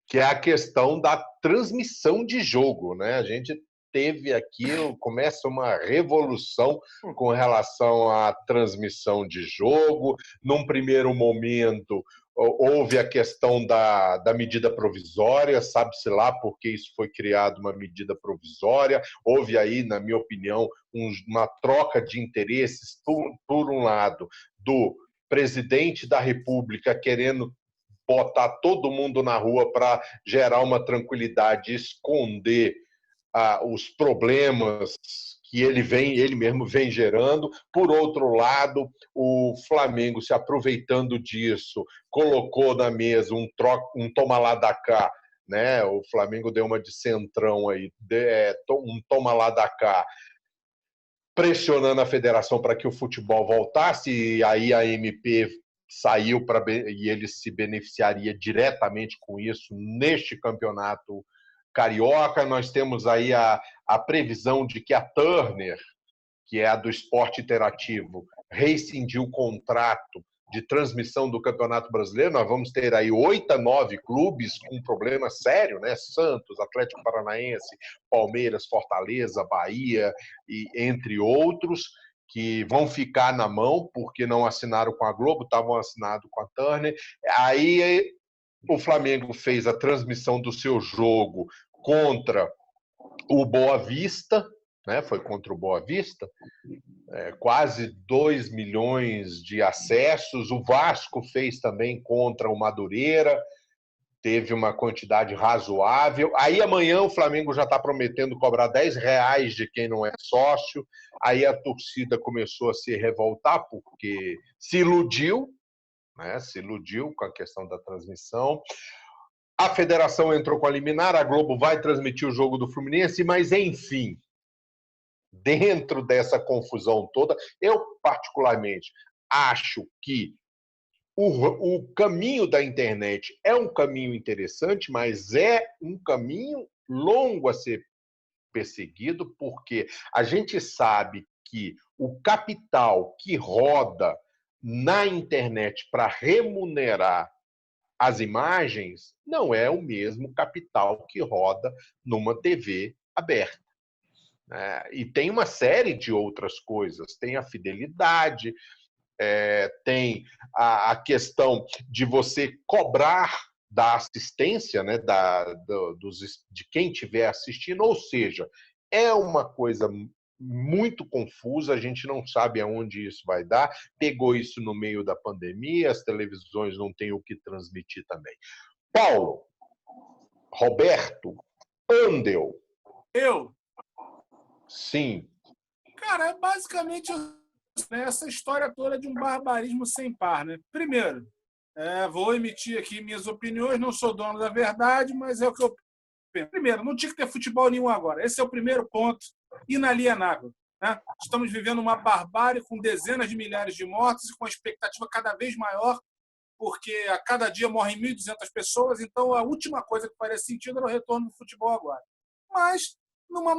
Que é a questão da transmissão de jogo, né? A gente teve aqui, começa uma revolução com relação à transmissão de jogo. Num primeiro momento, houve a questão da medida provisória, sabe-se lá porque isso foi criado uma medida provisória. Houve aí, na minha opinião, uma troca de interesses, por um lado, do presidente da República querendo botar todo mundo na rua para gerar uma tranquilidade, esconder os problemas que ele mesmo vem gerando. Por outro lado, o Flamengo, se aproveitando disso, colocou na mesa um toma lá da cá, né? O Flamengo deu uma de centrão aí, um toma lá da cá, pressionando a federação para que o futebol voltasse, e aí a MP saiu e ele se beneficiaria diretamente com isso neste campeonato carioca. Nós temos aí a previsão de que a Turner, que é a do esporte interativo, rescindiu o contrato de transmissão do Campeonato Brasileiro. Nós vamos ter aí 8 a 9 clubes com um problema sério, né? Santos, Atlético Paranaense, Palmeiras, Fortaleza, Bahia, e entre outros, que vão ficar na mão porque não assinaram com a Globo, estavam assinados com a Turner. Aí o Flamengo fez a transmissão do seu jogo contra o Boa Vista, né? Foi contra o Boa Vista, quase 2 milhões de acessos. O Vasco fez também contra o Madureira, teve uma quantidade razoável. Aí amanhã o Flamengo já está prometendo cobrar R$10 de quem não é sócio. Aí a torcida começou a se revoltar porque se iludiu, né? Se iludiu com a questão da transmissão. A federação entrou com a liminar, a Globo vai transmitir o jogo do Fluminense, mas enfim, dentro dessa confusão toda, eu particularmente acho que o caminho da internet é um caminho interessante, mas é um caminho longo a ser perseguido, porque a gente sabe que o capital que roda na internet para remunerar as imagens não é o mesmo capital que roda numa TV aberta. E tem uma série de outras coisas, tem a fidelidade, tem a questão de você cobrar da assistência, né, de quem estiver assistindo, ou seja, é uma coisa muito confusa, a gente não sabe aonde isso vai dar. Pegou isso no meio da pandemia, as televisões não têm o que transmitir também. Paulo, Roberto, Andel. Eu? Sim. Cara, é basicamente essa história toda de um barbarismo sem par, né? Primeiro, vou emitir aqui minhas opiniões, não sou dono da verdade, mas é o que eu penso. Primeiro, não tinha que ter futebol nenhum agora. Esse é o primeiro ponto inalienável. né? Estamos vivendo uma barbárie com dezenas de milhares de mortos e com a expectativa cada vez maior, porque a cada dia morrem 1.200 pessoas, então a última coisa que faria sentido era o retorno do futebol agora. Mas, numa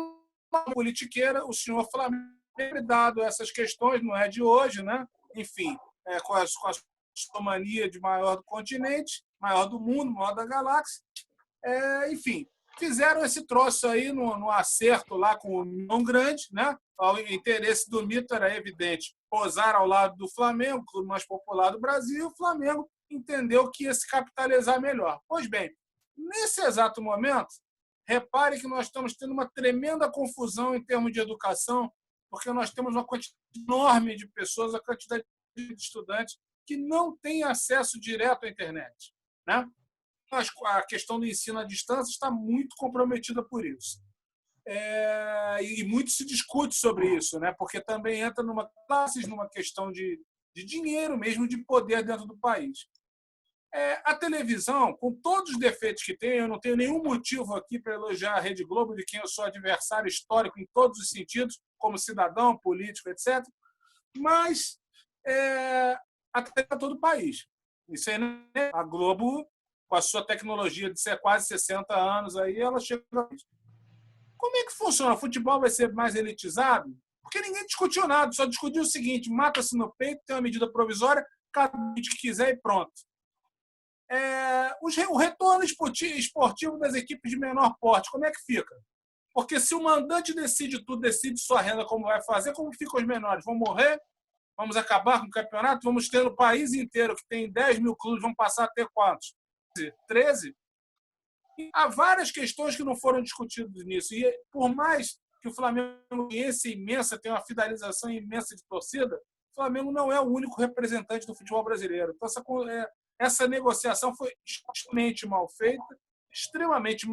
politiqueira, o senhor Flamengo tem dado essas questões, não é de hoje, né? Enfim, com a sua mania de maior do continente, maior do mundo, maior da galáxia. Enfim, fizeram esse troço aí no acerto lá com o União Grande, né? O interesse do mito era evidente, posar ao lado do Flamengo, o clube mais popular do Brasil, e o Flamengo entendeu que ia se capitalizar melhor. Pois bem, nesse exato momento, repare que nós estamos tendo uma tremenda confusão em termos de educação, porque nós temos uma quantidade enorme de pessoas, a quantidade de estudantes que não têm acesso direto à internet, né? A questão do ensino à distância está muito comprometida por isso. E muito se discute sobre isso, né? Porque também entra numa questão de dinheiro mesmo, de poder dentro do país. A televisão, com todos os defeitos que tem, eu não tenho nenhum motivo aqui para elogiar a Rede Globo, de quem eu sou adversário histórico em todos os sentidos, como cidadão, político, etc. Mas a TV é todo o país. Isso aí, né? A Globo, com a sua tecnologia de ser quase 60 anos, aí ela chega. Como é que funciona? O futebol vai ser mais elitizado? Porque ninguém discutiu nada, só discutiu o seguinte: mata-se no peito, tem uma medida provisória, cada um que quiser e pronto. O retorno esportivo das equipes de menor porte, como é que fica? Porque se o mandante decide tudo, decide sua renda como vai fazer, como ficam os menores? Vão morrer? Vamos acabar com o campeonato? Vamos ter o país inteiro, que tem 10 mil clubes, vão passar a ter quantos? 13? E há várias questões que não foram discutidas nisso. E por mais que o Flamengo tenha uma fidelização imensa de torcida, o Flamengo não é o único representante do futebol brasileiro. Então, essa negociação foi extremamente mal feita, extremamente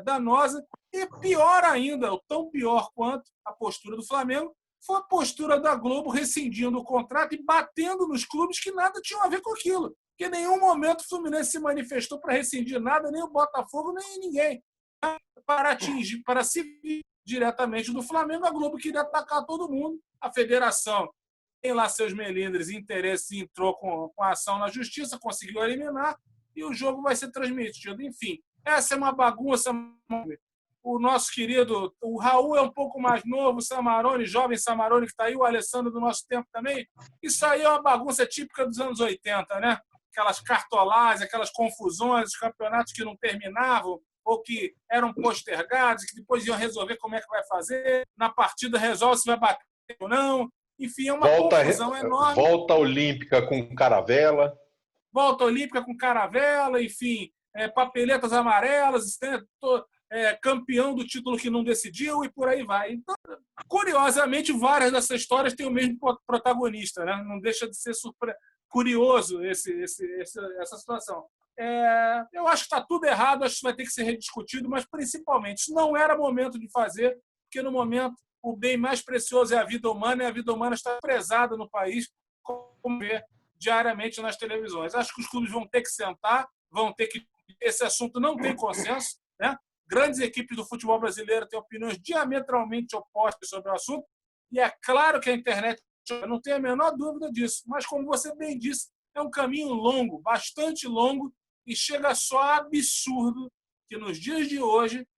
danosa, e pior ainda, ou tão pior quanto a postura do Flamengo, foi a postura da Globo rescindindo o contrato e batendo nos clubes que nada tinham a ver com aquilo. Porque em nenhum momento o Fluminense se manifestou para rescindir nada, nem o Botafogo, nem ninguém. Para se vir diretamente do Flamengo, a Globo queria atacar todo mundo. A federação tem lá seus melindres e interesses, entrou com a ação na justiça, conseguiu eliminar, e o jogo vai ser transmitido. Enfim, essa é uma bagunça. O nosso querido, o Raul é um pouco mais novo, o Samarone, jovem Samarone que está aí, o Alessandro do nosso tempo também. Isso aí é uma bagunça típica dos anos 80, né? Aquelas cartolagens, aquelas confusões, os campeonatos que não terminavam ou que eram postergados, que depois iam resolver como é que vai fazer. Na partida resolve se vai bater ou não. Enfim, é uma confusão enorme. Volta olímpica com caravela. Volta olímpica com caravela, enfim, papeletas amarelas, campeão do título que não decidiu e por aí vai. Então, curiosamente, várias dessas histórias têm o mesmo protagonista, né? Não deixa de ser curioso essa situação. Eu acho que está tudo errado, acho que vai ter que ser rediscutido, mas principalmente isso não era momento de fazer, porque no momento o bem mais precioso é a vida humana, e a vida humana está prezada no país, como vê diariamente nas televisões. Acho que os clubes vão ter que sentar, esse assunto não tem consenso, né? Grandes equipes do futebol brasileiro têm opiniões diametralmente opostas sobre o assunto, e é claro que a internet, eu não tenho a menor dúvida disso, mas como você bem disse, é um caminho longo, bastante longo, e chega só a absurdo que nos dias de hoje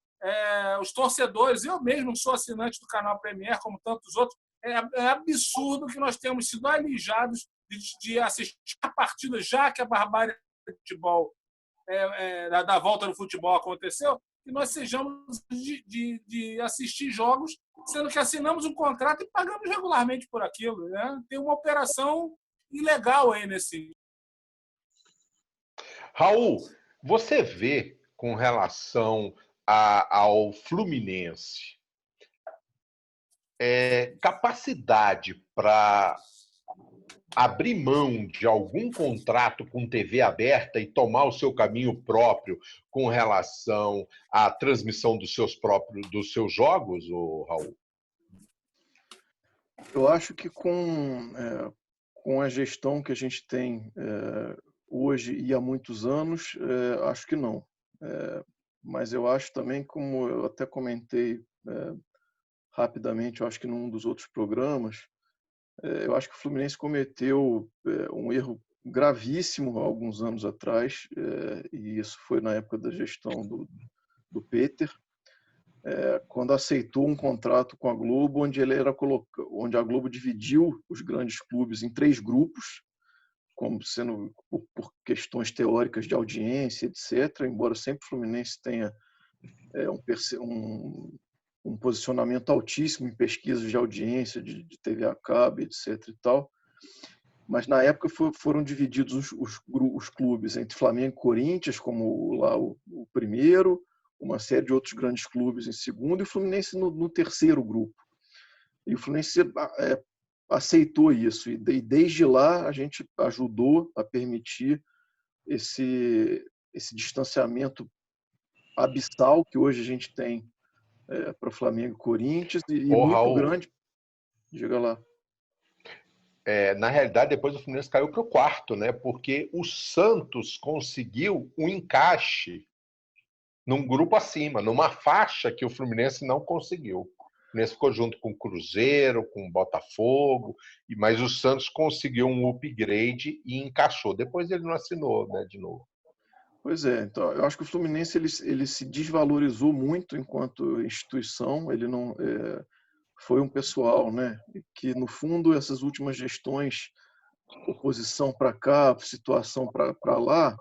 os torcedores, eu mesmo sou assinante do canal Premier, como tantos outros, é absurdo que nós temos sido alijados de assistir a partida, já que a barbárie do futebol, da volta do futebol aconteceu, que nós sejamos de assistir jogos, sendo que assinamos um contrato e pagamos regularmente por aquilo, né? Tem uma operação ilegal aí nesse. Raul, você vê com relação ao Fluminense capacidade para abrir mão de algum contrato com TV aberta e tomar o seu caminho próprio com relação à transmissão dos seus jogos, Raul? Eu acho que com a gestão que a gente tem hoje e há muitos anos, acho que não. Mas eu acho também, como eu até comentei rapidamente, eu acho que num dos outros programas, eu acho que o Fluminense cometeu um erro gravíssimo há alguns anos atrás, e isso foi na época da gestão do Peter, quando aceitou um contrato com a Globo, onde a Globo dividiu os grandes clubes em 3 grupos, como sendo por questões teóricas de audiência, etc. Embora sempre o Fluminense tenha um posicionamento altíssimo em pesquisas de audiência, de TV a cabo, etc. e tal. Mas na época foram divididos os clubes entre Flamengo e Corinthians, como lá o primeiro, uma série de outros grandes clubes em segundo, e o Fluminense no terceiro grupo. E o Fluminense aceitou isso, e desde lá a gente ajudou a permitir esse distanciamento abissal que hoje a gente tem para Flamengo e Corinthians, e muito Raul, grande. Diga lá. Na realidade, depois o Fluminense caiu para o quarto, né? Porque o Santos conseguiu um encaixe num grupo acima, numa faixa que o Fluminense não conseguiu. O Fluminense ficou junto com o Cruzeiro, com o Botafogo, mas o Santos conseguiu um upgrade e encaixou. Depois ele não assinou, né, de novo. Pois é, então eu acho que o Fluminense ele se desvalorizou muito enquanto instituição. Ele não foi um pessoal, né, que no fundo essas últimas gestões, oposição para cá, situação para lá,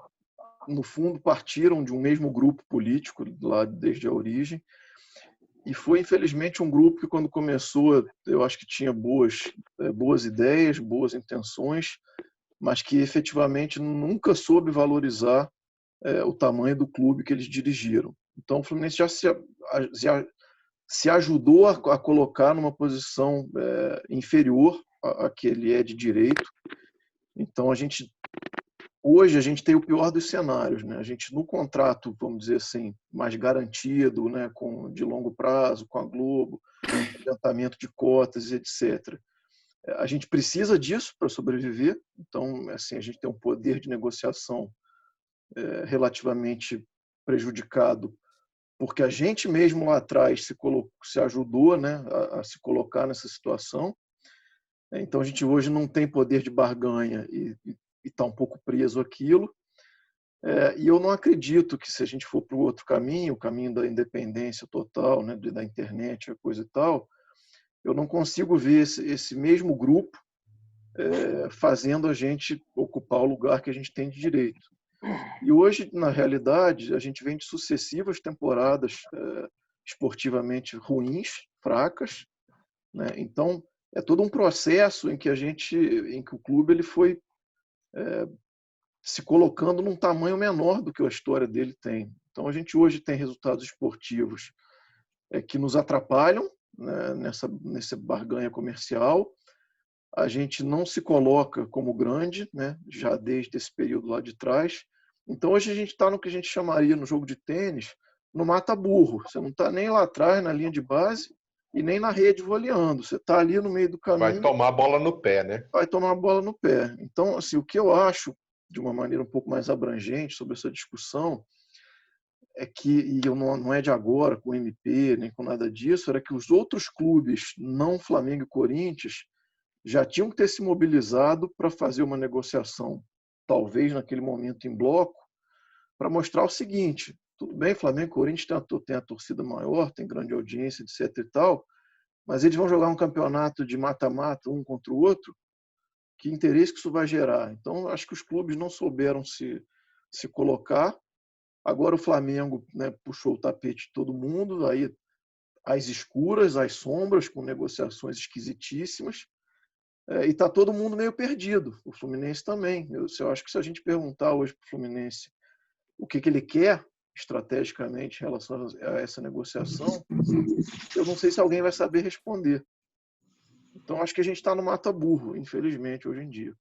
no fundo partiram de um mesmo grupo político lá desde a origem, e foi infelizmente um grupo que quando começou eu acho que tinha boas ideias, boas intenções, mas que efetivamente nunca soube valorizar o tamanho do clube que eles dirigiram. Então o Fluminense já se ajudou a colocar numa posição inferior à que ele é de direito. Então hoje a gente tem o pior dos cenários, né? A gente no contrato, vamos dizer assim, mais garantido, né, de longo prazo com a Globo, adiantamento de cotas, etc. A gente precisa disso para sobreviver. Então, assim, a gente tem um poder de negociação relativamente prejudicado, porque a gente mesmo lá atrás se ajudou, né, a se colocar nessa situação. Então a gente hoje não tem poder de barganha e está um pouco preso àquilo. E eu não acredito que se a gente for para o outro caminho, o caminho da independência total, né, da internet, a coisa e tal, eu não consigo ver esse mesmo grupo fazendo a gente ocupar o lugar que a gente tem de direito. E hoje, na realidade, a gente vem de sucessivas temporadas esportivamente ruins, fracas, né? Então, é todo um processo em que o clube ele foi se colocando num tamanho menor do que a história dele tem. Então, a gente hoje tem resultados esportivos que nos atrapalham, né, nessa barganha comercial. A gente não se coloca como grande, né, já desde esse período lá de trás. Então, hoje a gente está no que a gente chamaria, no jogo de tênis, no mata-burro. Você não está nem lá atrás, na linha de base, e nem na rede voleando. Você está ali no meio do caminho. Vai tomar a bola no pé, né? Vai tomar a bola no pé. Então, assim, o que eu acho, de uma maneira um pouco mais abrangente sobre essa discussão, é que, e não é de agora, com o MP, nem com nada disso, era que os outros clubes, não Flamengo e Corinthians, já tinham que ter se mobilizado para fazer uma negociação, talvez naquele momento em bloco, para mostrar o seguinte: tudo bem, Flamengo e Corinthians tem a torcida maior, tem grande audiência, etc. e tal, mas eles vão jogar um campeonato de mata-mata um contra o outro, que interesse que isso vai gerar? Então, acho que os clubes não souberam se colocar. Agora o Flamengo, né, puxou o tapete de todo mundo, aí às escuras, às sombras, com negociações esquisitíssimas. E está todo mundo meio perdido. O Fluminense também. Eu acho que se a gente perguntar hoje para o Fluminense o que ele quer estrategicamente em relação a essa negociação, eu não sei se alguém vai saber responder. Então, acho que a gente está no mata-burro, infelizmente, hoje em dia.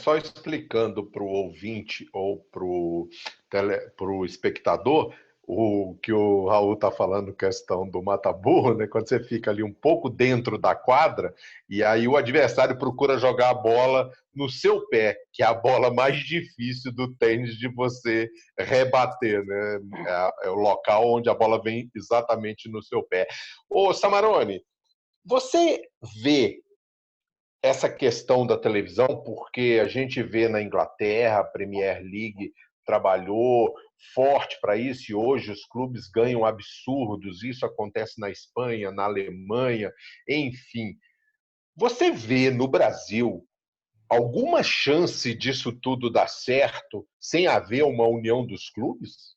Só explicando para o ouvinte ou para o espectador, o que o Raul está falando, questão do mata-burro, né? Quando você fica ali um pouco dentro da quadra, e aí o adversário procura jogar a bola no seu pé, que é a bola mais difícil do tênis de você rebater, né? É o local onde a bola vem exatamente no seu pé. Ô, Samarone, você vê essa questão da televisão, porque a gente vê na Inglaterra, a Premier League trabalhou forte para isso, e hoje os clubes ganham absurdos, isso acontece na Espanha, na Alemanha, enfim. Você vê no Brasil alguma chance disso tudo dar certo sem haver uma união dos clubes?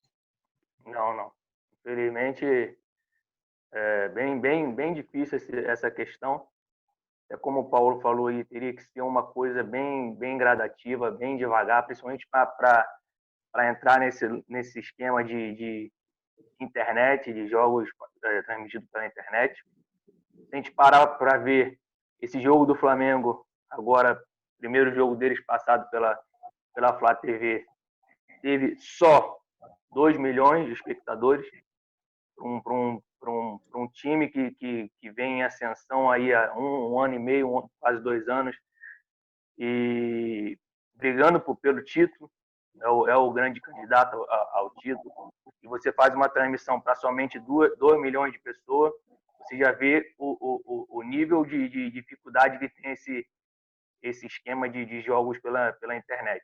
Não, não. Infelizmente, é bem difícil essa questão. É como o Paulo falou aí, teria que ser uma coisa bem gradativa, bem devagar, principalmente para entrar nesse esquema de internet, de jogos transmitidos pela internet. Se a gente parar para ver esse jogo do Flamengo, agora, primeiro jogo deles passado pela Flá TV, teve só 2 milhões de espectadores para um time que vem em ascensão aí há um ano e meio, quase 2 anos, e brigando pelo título, é o grande candidato ao título, e você faz uma transmissão para somente 2 milhões de pessoas, você já vê o nível de dificuldade que tem esse esquema de jogos pela internet.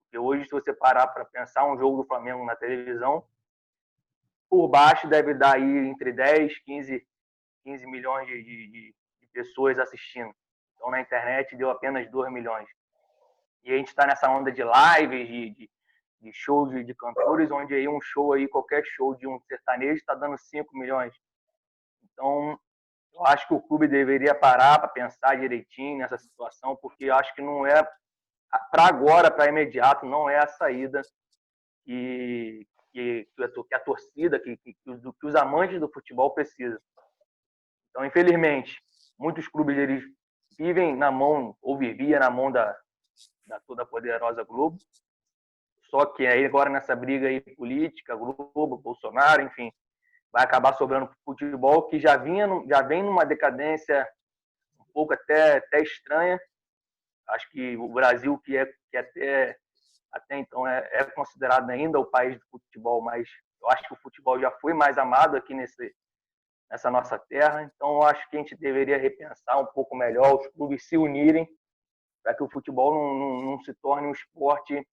Porque hoje, se você parar para pensar um jogo do Flamengo na televisão, por baixo deve dar aí entre 10, 15 milhões de pessoas assistindo. Então, na internet deu apenas 2 milhões. E a gente está nessa onda de lives, de shows de cantores, onde aí um show aí, qualquer show de um sertanejo está dando 5 milhões. Então, eu acho que o clube deveria parar para pensar direitinho nessa situação, porque eu acho que não é, para agora, para imediato, não é a saída que a torcida, que os amantes do futebol precisam. Então, infelizmente, muitos clubes eles vivem na mão, ou vivia na mão da toda poderosa Globo. Só que aí agora nessa briga aí política, Globo, Bolsonaro, enfim, vai acabar sobrando para o futebol, que já vem numa decadência um pouco até estranha. Acho que o Brasil, que até então é considerado ainda o país do futebol, mas eu acho que o futebol já foi mais amado aqui nessa nossa terra. Então, eu acho que a gente deveria repensar um pouco melhor, os clubes se unirem, para que o futebol não se torne um esporte,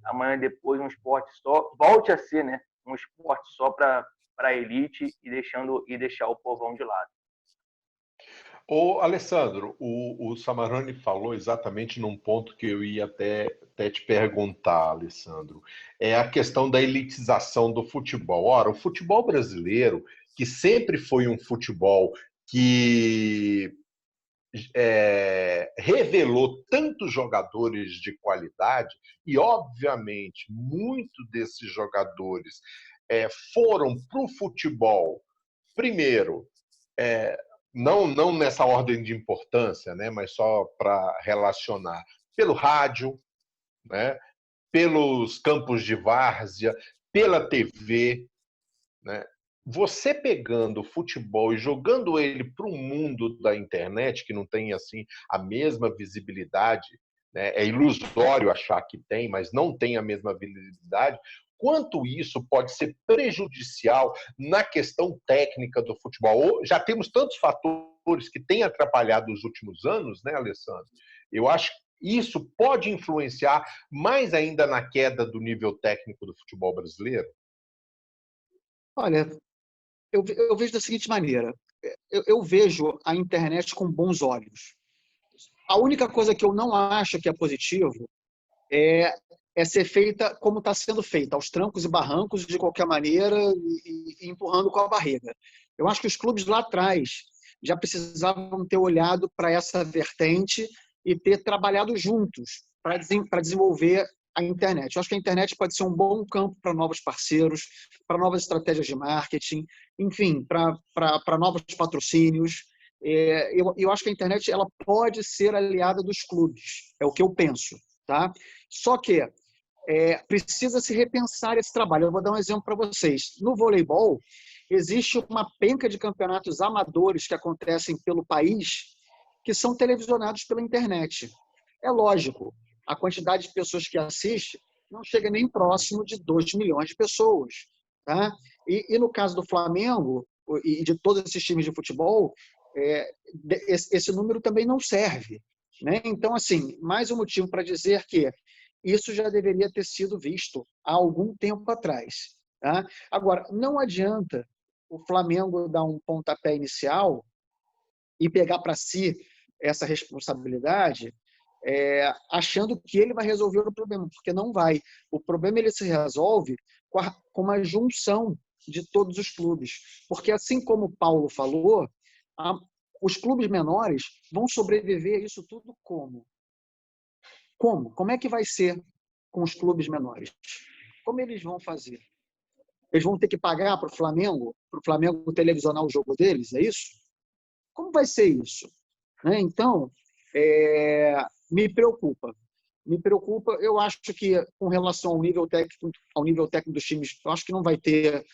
amanhã depois um esporte só, volte a ser, né, um esporte só para a elite e deixar o povão de lado. Ô, Alessandro, o Samarone falou exatamente num ponto que eu ia até te perguntar, Alessandro. É a questão da elitização do futebol. Ora, o futebol brasileiro, que sempre foi um futebol que revelou tantos jogadores de qualidade, e, obviamente, muitos desses jogadores foram para o futebol, primeiro, não nessa ordem de importância, né, mas só para relacionar, pelo rádio, né, pelos campos de várzea, pela TV, né? Você pegando o futebol e jogando ele para o mundo da internet, que não tem assim a mesma visibilidade, né? É ilusório achar que tem, mas não tem a mesma visibilidade. Quanto isso pode ser prejudicial na questão técnica do futebol? Já temos tantos fatores que têm atrapalhado nos últimos anos, né, Alessandro? Eu acho que isso pode influenciar mais ainda na queda do nível técnico do futebol brasileiro? Olha, eu vejo da seguinte maneira. Eu vejo a internet com bons olhos. A única coisa que eu não acho que é positivo é ser feita como está sendo feita, aos trancos e barrancos, de qualquer maneira, e empurrando com a barriga. Eu acho que os clubes lá atrás já precisavam ter olhado para essa vertente e ter trabalhado juntos para desenvolver a internet. Eu acho que a internet pode ser um bom campo para novos parceiros, para novas estratégias de marketing, enfim, para novos patrocínios. Eu acho que a internet ela pode ser aliada dos clubes, é o que eu penso. Tá? Só que precisa se repensar esse trabalho. Eu vou dar um exemplo para vocês. No voleibol, existe uma penca de campeonatos amadores que acontecem pelo país que são televisionados pela internet. É lógico, a quantidade de pessoas que assistem não chega nem próximo de 2 milhões de pessoas. Tá? E no caso do Flamengo e de todos esses times de futebol, esse número também não serve. Né? Então, assim, mais um motivo para dizer que isso já deveria ter sido visto há algum tempo atrás. Tá? Agora, não adianta o Flamengo dar um pontapé inicial e pegar para si essa responsabilidade achando que ele vai resolver o problema, porque não vai. O problema ele se resolve com uma junção de todos os clubes. Porque, assim como o Paulo falou, os clubes menores vão sobreviver a isso tudo como? Como? Como é que vai ser com os clubes menores? Como eles vão fazer? Eles vão ter que pagar para o Flamengo televisionar o jogo deles, é isso? Como vai ser isso? Né? Então, me preocupa. Eu acho que, com relação ao nível técnico dos times, eu acho que não vai ter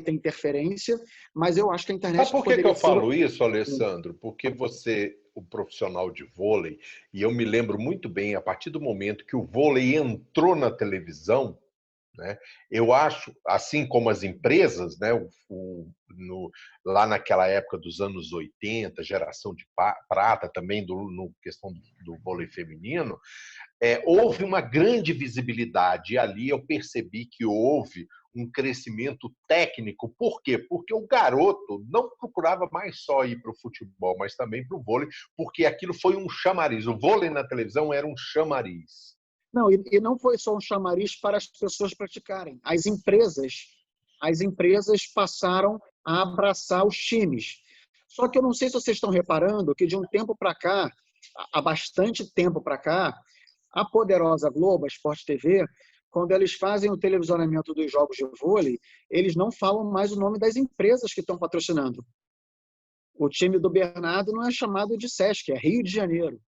interferência, mas eu acho que a internet... Sabe por que eu falo isso, Alessandro? Porque você, o profissional de vôlei, e eu me lembro muito bem, a partir do momento que o vôlei entrou na televisão, né, eu acho, assim como as empresas, né, lá naquela época dos anos 80, geração de prata também, no questão do vôlei feminino, houve uma grande visibilidade, e ali eu percebi que houve um crescimento técnico. Por quê? Porque o garoto não procurava mais só ir para o futebol, mas também para o vôlei, porque aquilo foi um chamariz. O vôlei na televisão era um chamariz. Não, e não foi só um chamariz para as pessoas praticarem. As empresas passaram a abraçar os times. Só que eu não sei se vocês estão reparando que de um tempo para cá, há bastante tempo para cá, a poderosa Globo, a Sport TV, quando eles fazem o televisionamento dos jogos de vôlei, eles não falam mais o nome das empresas que estão patrocinando. O time do Bernardo não é chamado de Sesc, é Rio de Janeiro.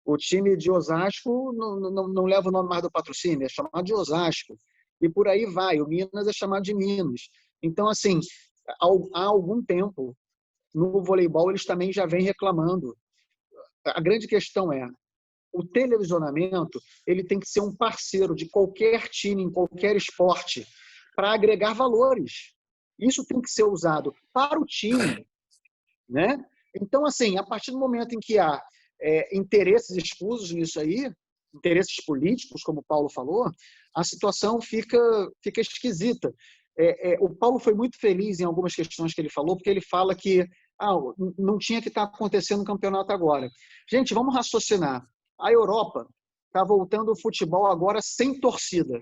O time de Osasco não leva o nome mais do patrocínio, é chamado de Osasco. E por aí vai. O Minas é chamado de Minas. Então, assim, há algum tempo, no voleibol, eles também já vêm reclamando. A grande questão é, o televisionamento ele tem que ser um parceiro de qualquer time, em qualquer esporte, para agregar valores. Isso tem que ser usado para o time. Né? Então, assim, a partir do momento em que há interesses escusos nisso aí, interesses políticos, como o Paulo falou, a situação fica esquisita. O Paulo foi muito feliz em algumas questões que ele falou, porque ele fala que não tinha que estar acontecendo um campeonato agora. Gente, vamos raciocinar. A Europa está voltando ao futebol agora sem torcida.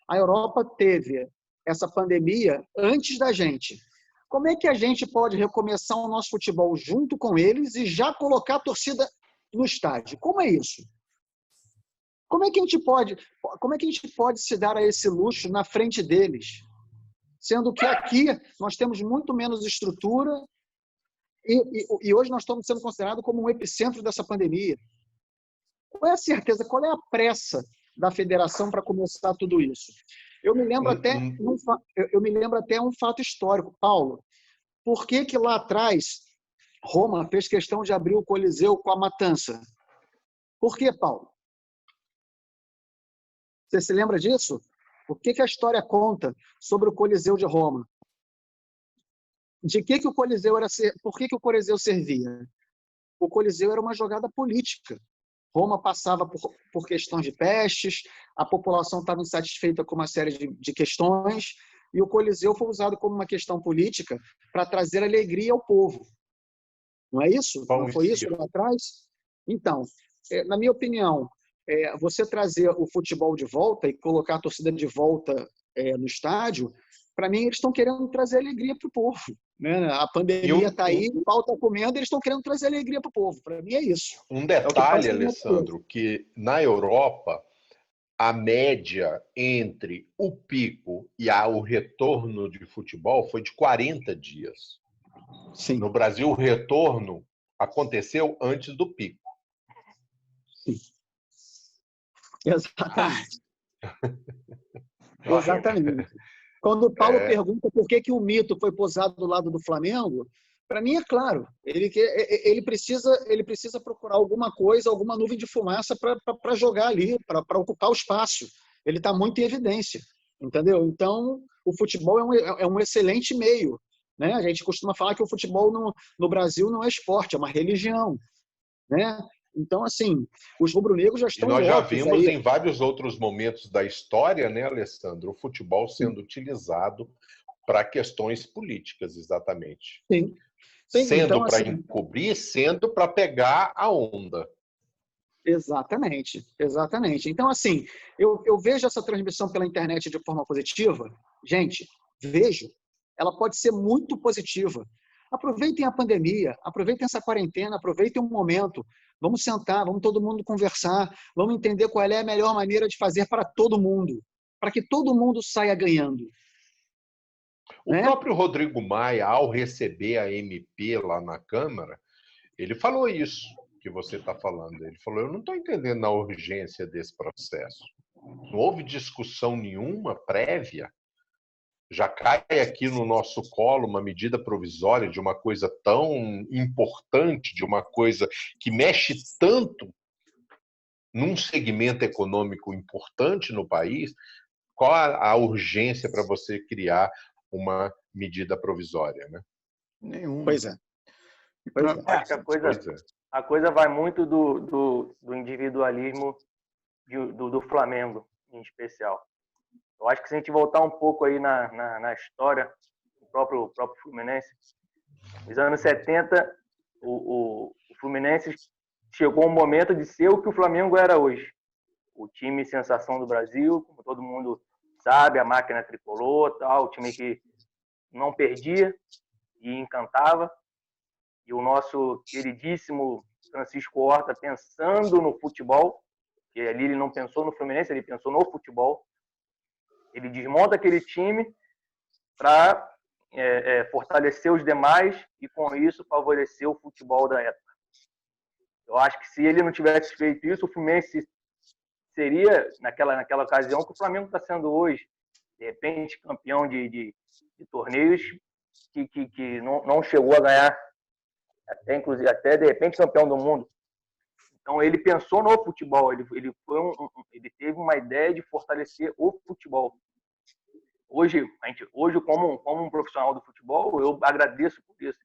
A Europa teve essa pandemia antes da gente. Como é que a gente pode recomeçar o nosso futebol junto com eles e já colocar a torcida no estádio? Como é isso? Como é que a gente pode se dar a esse luxo na frente deles? Sendo que aqui nós temos muito menos estrutura e hoje nós estamos sendo considerados como um epicentro dessa pandemia. Qual é a certeza, qual é a pressa da federação para começar tudo isso? Eu me lembro até um fato histórico. Paulo, por que lá atrás Roma fez questão de abrir o Coliseu com a matança? Por que, Paulo? Você se lembra disso? O que a história conta sobre o Coliseu de Roma? De que o Coliseu era? Por que o Coliseu servia? O Coliseu era uma jogada política. Roma passava por questões de pestes, a população estava insatisfeita com uma série de questões, e o Coliseu foi usado como uma questão política para trazer alegria ao povo. Não é isso? Não foi isso lá atrás? Então, na minha opinião, você trazer o futebol de volta e colocar a torcida de volta no estádio, para mim, eles estão querendo trazer alegria para o povo. Né? A pandemia está aí, o pau está comendo, eles estão querendo trazer alegria para o povo. Para mim é isso. Um detalhe, Alessandro, que na Europa, a média entre o pico e o retorno de futebol foi de 40 dias. Sim. No Brasil, o retorno aconteceu antes do pico. Sim. Exatamente. Exatamente. Quando o Paulo pergunta por que o Mito foi posado do lado do Flamengo, para mim é claro, ele precisa procurar alguma coisa, alguma nuvem de fumaça para jogar ali, para ocupar o espaço. Ele está muito em evidência, entendeu? Então, o futebol é um excelente meio, né? A gente costuma falar que o futebol no Brasil não é esporte, é uma religião, né? Então, assim, os rubro-negros já estão nós já loucos vimos aí. em vários outros momentos da história, né, Alessandro, o futebol sendo utilizado para questões políticas, exatamente. Sim. Sendo Então, para assim, encobrir, sendo para pegar a onda. Exatamente, exatamente. Então, assim, eu vejo essa transmissão pela internet de forma positiva. Gente, vejo. Ela pode ser muito positiva. Aproveitem a pandemia, aproveitem essa quarentena, aproveitem um momento. Vamos sentar, vamos todo mundo conversar, vamos entender qual é a melhor maneira de fazer para todo mundo, para que todo mundo saia ganhando. O próprio Rodrigo Maia, ao receber a MP lá na Câmara, ele falou isso que você está falando. Ele falou, eu não estou entendendo a urgência desse processo. Não houve discussão nenhuma prévia. Já cai aqui no nosso colo uma medida provisória de uma coisa tão importante, de uma coisa que mexe tanto num segmento econômico importante no país. Qual a urgência para você criar uma medida provisória, né? Nenhuma. Pois é. Acho que a coisa vai muito do individualismo do Flamengo, em especial. Eu acho que se a gente voltar um pouco aí na história do próprio Fluminense, nos anos 70, o Fluminense chegou um momento de ser o que o Flamengo era hoje. O time sensação do Brasil, como todo mundo sabe, a máquina tricolor, tal, o time que não perdia e encantava. E o nosso queridíssimo Francisco Horta pensando no futebol, que ali ele não pensou no Fluminense, ele pensou no futebol. Ele desmonta aquele time para fortalecer os demais e, com isso, favorecer o futebol da época. Eu acho que se ele não tivesse feito isso, o Fluminense seria, naquela ocasião, que o Flamengo está sendo hoje. De repente, campeão de torneios que não chegou a ganhar, inclusive, até de repente, campeão do mundo. Então, ele pensou no futebol, ele teve uma ideia de fortalecer o futebol. Hoje, como um profissional do futebol, eu agradeço por isso.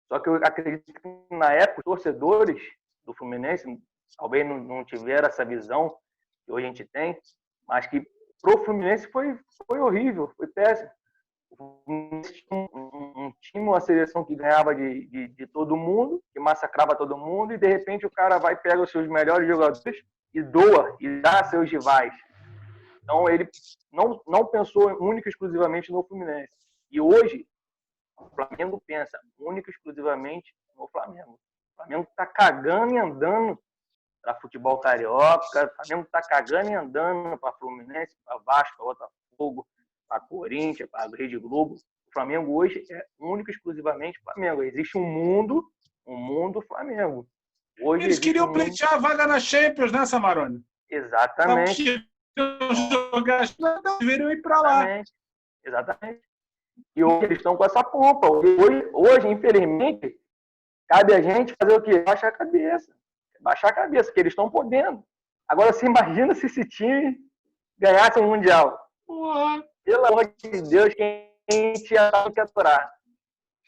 Só que eu acredito que, na época, os torcedores do Fluminense talvez não tiveram essa visão que hoje a gente tem, mas que pro Fluminense foi horrível, foi péssimo. O Fluminense tinha um time, uma seleção que ganhava de todo mundo, que massacrava todo mundo, e de repente o cara vai, pega os seus melhores jogadores e doa, e dá a seus rivais. Então ele não pensou única e exclusivamente no Fluminense. E hoje, o Flamengo pensa única e exclusivamente no Flamengo. O Flamengo está cagando e andando para futebol carioca, o Flamengo está cagando e andando para Fluminense, para Vasco, para Botafogo, para Corinthians, para a Rede Globo. O Flamengo hoje é único e exclusivamente Flamengo. Existe um mundo Flamengo. Hoje eles queriam pleitear a vaga na Champions, né, Samarone? Exatamente. Deveriam ir para lá. Exatamente. E hoje eles estão com essa pompa. Hoje, infelizmente, cabe a gente fazer o quê? Baixar a cabeça, que eles estão podendo. Agora, você imagina se esse time ganhasse um Mundial. Porra. Pelo amor de Deus, quem tinha que aturar?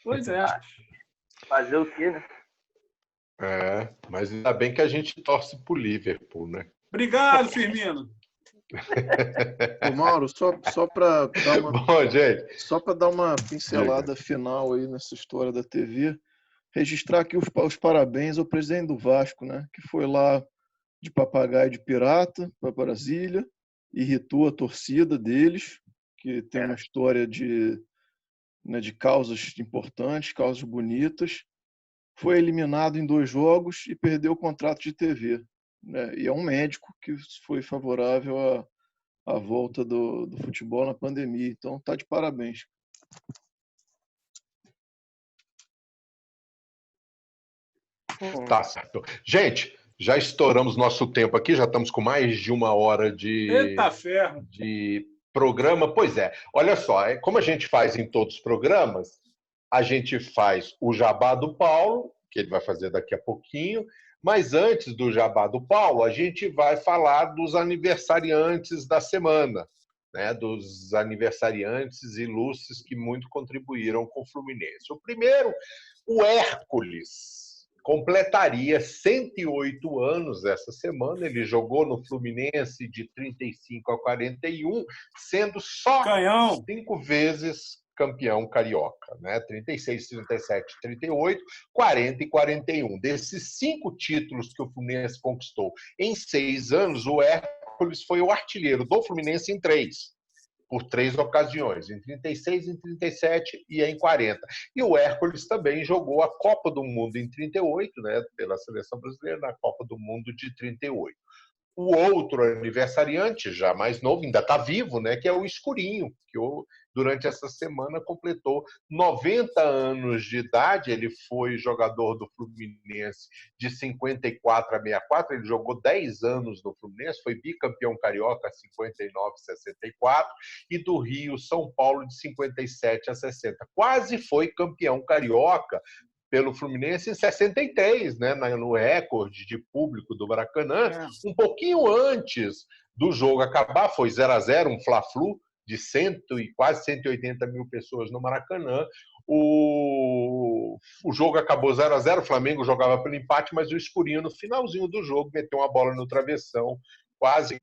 Pois é. Fazer o quê, né? Mas ainda bem que a gente torce pro Liverpool, né? Obrigado, Firmino. Ô, Mauro, só para dar uma... Bom, gente. Só para dar uma pincelada final aí nessa história da TV, registrar aqui os parabéns ao presidente do Vasco, né? Que foi lá de papagaio de pirata para Brasília, irritou a torcida deles, que tem uma história de causas importantes, causas bonitas. Foi eliminado em 2 jogos e perdeu o contrato de TV. Né? E é um médico que foi favorável à volta do futebol na pandemia. Então, tá de parabéns. Tá certo. Gente, Já estouramos nosso tempo aqui, já estamos com mais de 1 hora Eita ferro! de programa. Pois é, olha só, como a gente faz em todos os programas, a gente faz o jabá do Paulo, que ele vai fazer daqui a pouquinho, mas antes do jabá do Paulo, a gente vai falar dos aniversariantes da semana, né? Dos aniversariantes ilustres que muito contribuíram com o Fluminense. O primeiro, o Hércules, completaria 108 anos essa semana. Ele jogou no Fluminense de 35 a 41, sendo só Canhão. 5 vezes campeão carioca, né? 36, 37, 38, 40 e 41. Desses 5 títulos que o Fluminense conquistou em 6 anos, o Hércules foi o artilheiro do Fluminense em 3. Por 3 ocasiões, em 36, em 37 e em 40. E o Hércules também jogou a Copa do Mundo em 38, né, pela seleção brasileira, na Copa do Mundo de 38. O outro aniversariante, já mais novo, ainda está vivo, né, que é o Escurinho, que durante essa semana completou 90 anos de idade. Ele foi jogador do Fluminense de 54 a 64, ele jogou 10 anos no Fluminense, foi bicampeão carioca 59 a 64 e do Rio São Paulo de 57 a 60. Quase foi campeão carioca pelo Fluminense em 63, né, no recorde de público do Maracanã. Um pouquinho antes do jogo acabar, foi 0-0, um Fla-Flu de quase 180 mil pessoas no Maracanã. O jogo acabou 0-0, o Flamengo jogava pelo empate, mas o Escurinho, no finalzinho do jogo, meteu uma bola no travessão,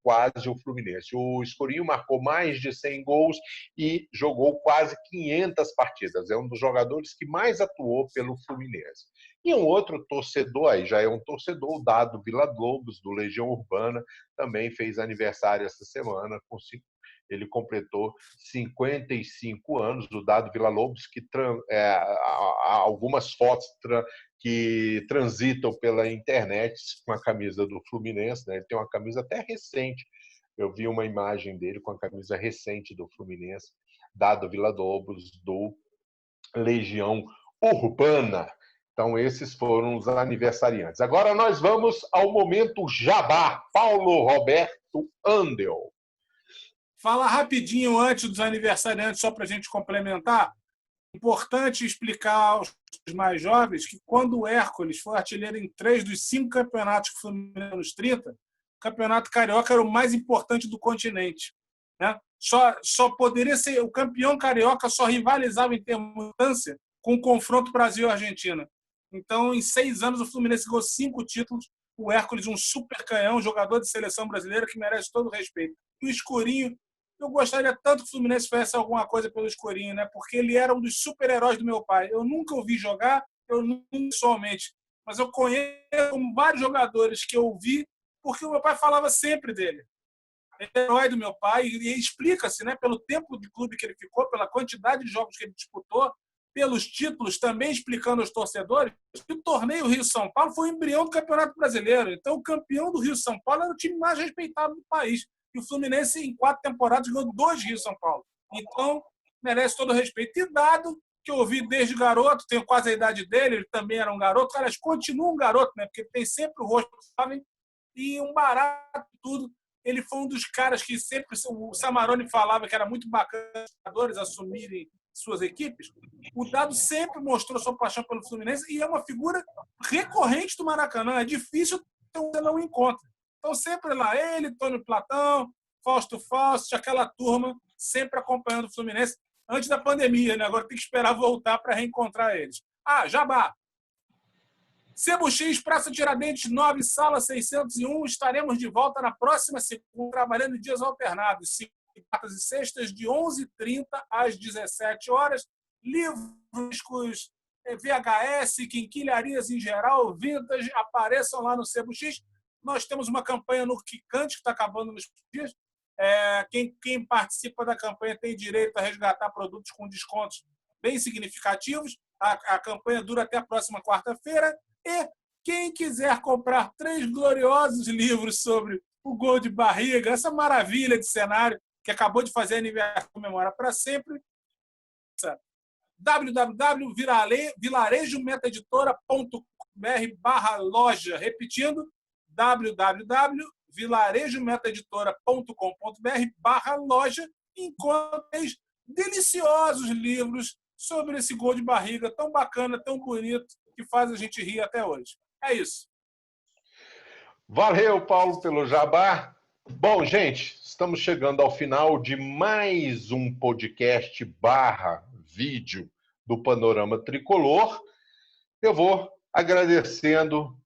quase o Fluminense. O Escurinho marcou mais de 100 gols e jogou quase 500 partidas. É um dos jogadores que mais atuou pelo Fluminense. E um outro torcedor, aí já é um torcedor, o Dado Villa-Lobos, do Legião Urbana, também fez aniversário essa semana. Ele completou 55 anos, o Dado Villa-Lobos, que há algumas fotos que transitam pela internet com a camisa do Fluminense, né? Ele tem uma camisa até recente. Eu vi uma imagem dele com a camisa recente do Fluminense, Dado Villa-Lobos, do Legião Urbana. Então, esses foram os aniversariantes. Agora nós vamos ao momento jabá. Paulo Roberto Andel. Falar rapidinho antes dos aniversariantes, só para a gente complementar. Importante explicar aos mais jovens que quando o Hércules foi artilheiro em 3 dos 5 campeonatos que foram nos anos 30, o campeonato carioca era o mais importante do continente, né? Só poderia ser o campeão carioca, só rivalizava em termos de importância com o confronto Brasil-Argentina. Então, em 6 anos, o Fluminense ganhou 5 títulos. O Hércules, um super canhão, jogador de seleção brasileira que merece todo o respeito. E o Escurinho, eu gostaria tanto que o Fluminense fizesse alguma coisa pelo Escurinho, né? Porque ele era um dos super-heróis do meu pai. Eu nunca o vi jogar, eu nunca pessoalmente, mas eu conheço vários jogadores que eu vi porque o meu pai falava sempre dele. Ele é herói do meu pai e explica-se, né? Pelo tempo de clube que ele ficou, pela quantidade de jogos que ele disputou, pelos títulos, também explicando aos torcedores que o torneio Rio-São Paulo foi o embrião do Campeonato Brasileiro. Então, o campeão do Rio-São Paulo era o time mais respeitado do país. E o Fluminense, em 4 temporadas, ganhou 2 Rio-São Paulo. Então, merece todo o respeito. E dado que eu ouvi desde garoto, tenho quase a idade dele, ele também era um garoto, cara, continua um garoto, né? Porque ele tem sempre o rosto jovem e um barato tudo. Ele foi um dos caras que sempre o Samarone falava que era muito bacana os jogadores assumirem suas equipes. O Dado sempre mostrou sua paixão pelo Fluminense e é uma figura recorrente do Maracanã. É difícil ter um que não encontra. Então, sempre lá, ele, Tônio Platão, Fausto, aquela turma sempre acompanhando o Fluminense antes da pandemia, né? Agora tem que esperar voltar para reencontrar eles. Jabá. Sebo X, Praça Tiradentes, 9, Sala 601. Estaremos de volta na próxima segunda, trabalhando em dias alternados, quartas e sextas, de 11h30 às 17 horas. Livros, VHS, quinquilharias em geral, vintage, apareçam lá no Sebo X. Nós temos uma campanha no Quicante, que está acabando nos dias. Quem participa da campanha tem direito a resgatar produtos com descontos bem significativos. A campanha dura até a próxima quarta-feira. E quem quiser comprar 3 gloriosos livros sobre o gol de barriga, essa maravilha de cenário que acabou de fazer aniversário, comemora para sempre, www.vilarejometeditora.com.br/loja. Repetindo, www.vilarejometaeditora.com.br/loja e encontre deliciosos livros sobre esse gol de barriga tão bacana, tão bonito, que faz a gente rir até hoje. É isso. Valeu, Paulo, pelo jabá. Bom, gente, estamos chegando ao final de mais um podcast /vídeo do Panorama Tricolor. Eu vou agradecendo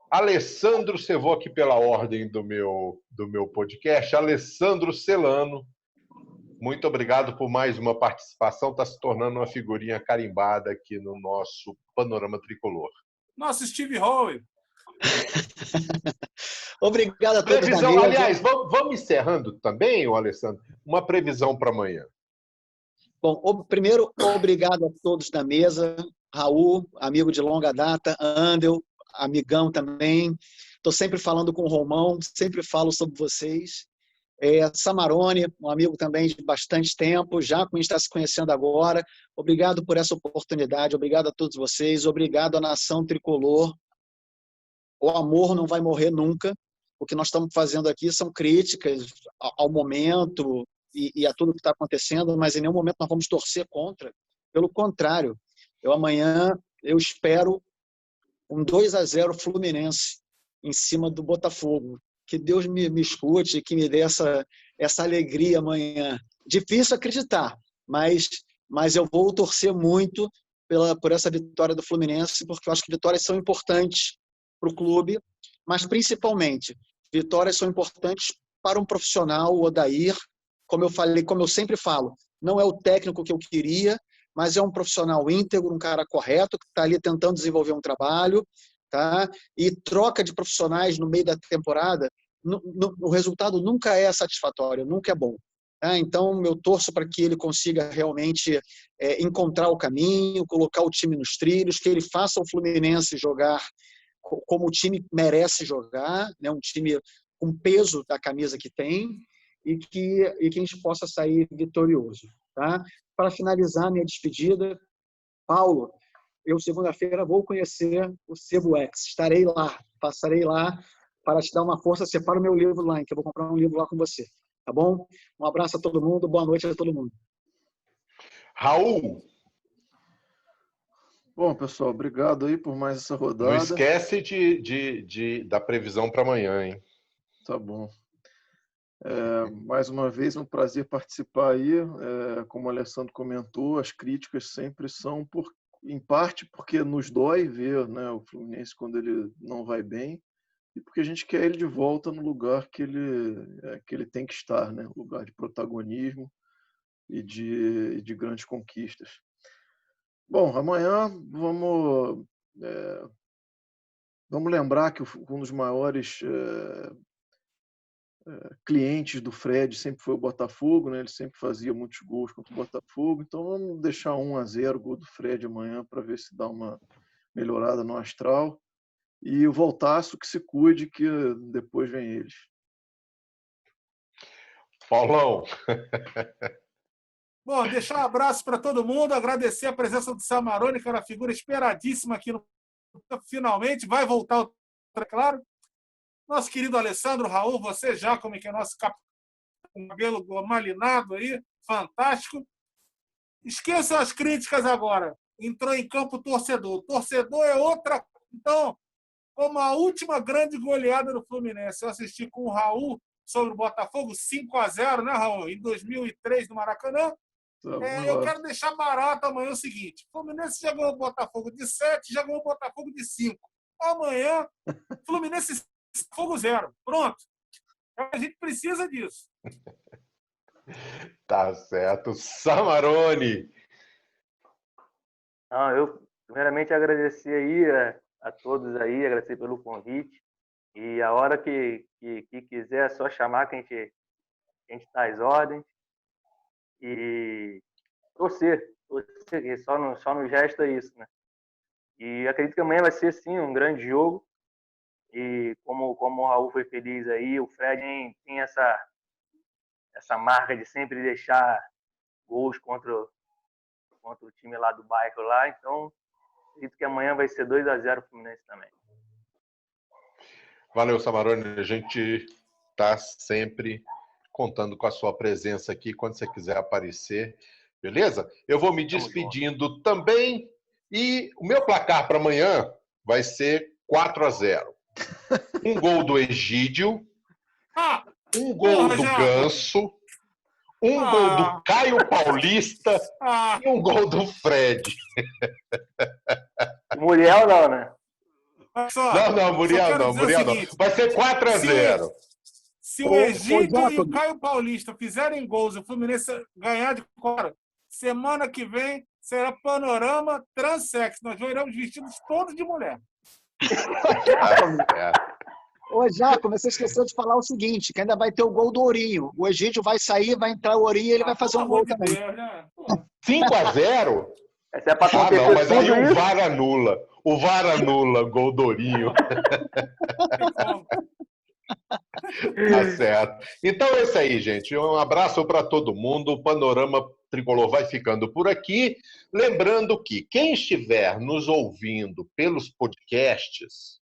Alessandro, você vou aqui pela ordem do meu podcast, Alessandro Celano. Muito obrigado por mais uma participação, está se tornando uma figurinha carimbada aqui no nosso Panorama Tricolor. Nosso Steve Howe. Obrigado a todos previsão, da mesa. aliás, vamos encerrando também, Alessandro, uma previsão para amanhã. Bom, primeiro, obrigado a todos da mesa. Raul, amigo de longa data, Andel, amigão também. Estou sempre falando com o Romão, sempre falo sobre vocês. Samarone, um amigo também de bastante tempo, já que a gente está se conhecendo agora. Obrigado por essa oportunidade, obrigado a todos vocês, obrigado à nação tricolor. O amor não vai morrer nunca. O que nós estamos fazendo aqui são críticas ao momento e a tudo que está acontecendo, mas em nenhum momento nós vamos torcer contra. Pelo contrário, amanhã eu espero um 2-0 Fluminense em cima do Botafogo. Que Deus me escute, que me dê essa alegria amanhã. Difícil acreditar, mas eu vou torcer muito por essa vitória do Fluminense, porque eu acho que vitórias são importantes para o clube, mas principalmente vitórias são importantes para um profissional, o Odair. Como eu sempre falo, não é o técnico que eu queria, mas é um profissional íntegro, um cara correto, que está ali tentando desenvolver um trabalho, tá? E troca de profissionais no meio da temporada, o resultado nunca é satisfatório, nunca é bom. Tá? Então, eu torço para que ele consiga realmente encontrar o caminho, colocar o time nos trilhos, que ele faça o Fluminense jogar como o time merece jogar, né? Um time com peso da camisa que tem, e que a gente possa sair vitorioso. Tá? Para finalizar minha despedida, Paulo, eu segunda-feira vou conhecer o Sebo X, estarei lá, passarei lá para te dar uma força. Separa o meu livro lá, que eu vou comprar um livro lá com você. Tá bom? Um abraço a todo mundo, boa noite a todo mundo. Raul. Bom, pessoal, obrigado aí por mais essa rodada. Não esquece da previsão para amanhã, hein? Tá bom. Mais uma vez, um prazer participar aí. Como o Alessandro comentou, as críticas sempre são, em parte, porque nos dói ver, né, o Fluminense quando ele não vai bem, e porque a gente quer ele de volta no lugar que ele tem que estar, né? Lugar de protagonismo e de grandes conquistas. Bom, amanhã vamos lembrar que um dos maiores clientes do Fred sempre foi o Botafogo, né? Ele sempre fazia muitos gols contra o Botafogo, então vamos deixar 1-0 o gol do Fred amanhã para ver se dá uma melhorada no astral. E o Voltaço que se cuide, que depois vem eles. Paulão. Bom, deixar um abraço para todo mundo, agradecer a presença do Samarone, que era uma figura esperadíssima aqui no... Finalmente, vai voltar, claro. Nosso querido Alessandro, Raul, você já, como é que é nosso capitão, com cabelo malinado aí, fantástico. Esqueçam as críticas agora. Entrou em campo o torcedor. O torcedor é outra... Então, como a última grande goleada do Fluminense, eu assisti com o Raul sobre o Botafogo, 5-0, né, Raul? Em 2003, no Maracanã. Eu quero deixar barato amanhã o seguinte: o Fluminense já ganhou o Botafogo de 7, já ganhou o Botafogo de 5. Amanhã, Fluminense Fogo 0. Pronto. A gente precisa disso. Tá certo. Samarone. Eu, primeiramente, agradecer aí a todos aí, agradecer pelo convite. E a hora que quiser, é só chamar que a gente está às ordens. E torcer, só nos resta isso, né? E acredito que amanhã vai ser, sim, um grande jogo. E como o Raul foi feliz aí, o Fred tem essa marca de sempre deixar gols contra o time lá do bairro lá. Então, acredito que amanhã vai ser 2-0 o Fluminense também. Valeu, Samarone. A gente está sempre contando com a sua presença aqui quando você quiser aparecer. Beleza? Eu vou me despedindo também. E o meu placar para amanhã vai ser 4-0. Um gol do Egídio, um gol do Ganso, um gol do Caio Paulista e um gol do Fred. Muriel não, né? Não, Muriel não. Vai ser 4-0. Se o Egídio e o Caio Paulista fizerem gols e o Fluminense ganhar de fora, semana que vem será Panorama Transex. Nós iremos vestidos todos de mulher. Ô, Jaco, você esqueceu de falar o seguinte, que ainda vai ter o gol do Ourinho. O Egídio vai sair, vai entrar o Ourinho e ele vai fazer um gol também. 5-0? Essa é pra acontecer não, mas aí tudo o VAR anula. O VAR anula, gol do Ourinho. Tá certo. Então é isso aí, gente. Um abraço para todo mundo. O Panorama Tricolor vai ficando por aqui. Lembrando que quem estiver nos ouvindo pelos podcasts,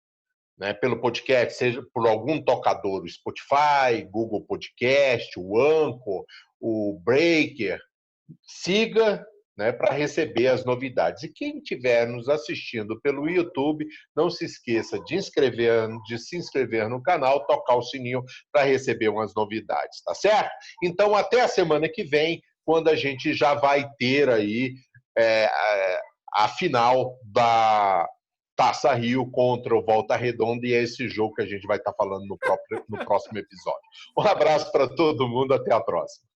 né, pelo podcast, seja por algum tocador, o Spotify, Google Podcast, o Anchor, o Breaker, siga, né, para receber as novidades. E quem estiver nos assistindo pelo YouTube, não se esqueça de se inscrever no canal, tocar o sininho para receber umas novidades, tá certo? Então, até a semana que vem, quando a gente já vai ter aí a final da Taça Rio contra o Volta Redonda, e é esse jogo que a gente vai estar falando no próximo episódio. Um abraço para todo mundo, até a próxima.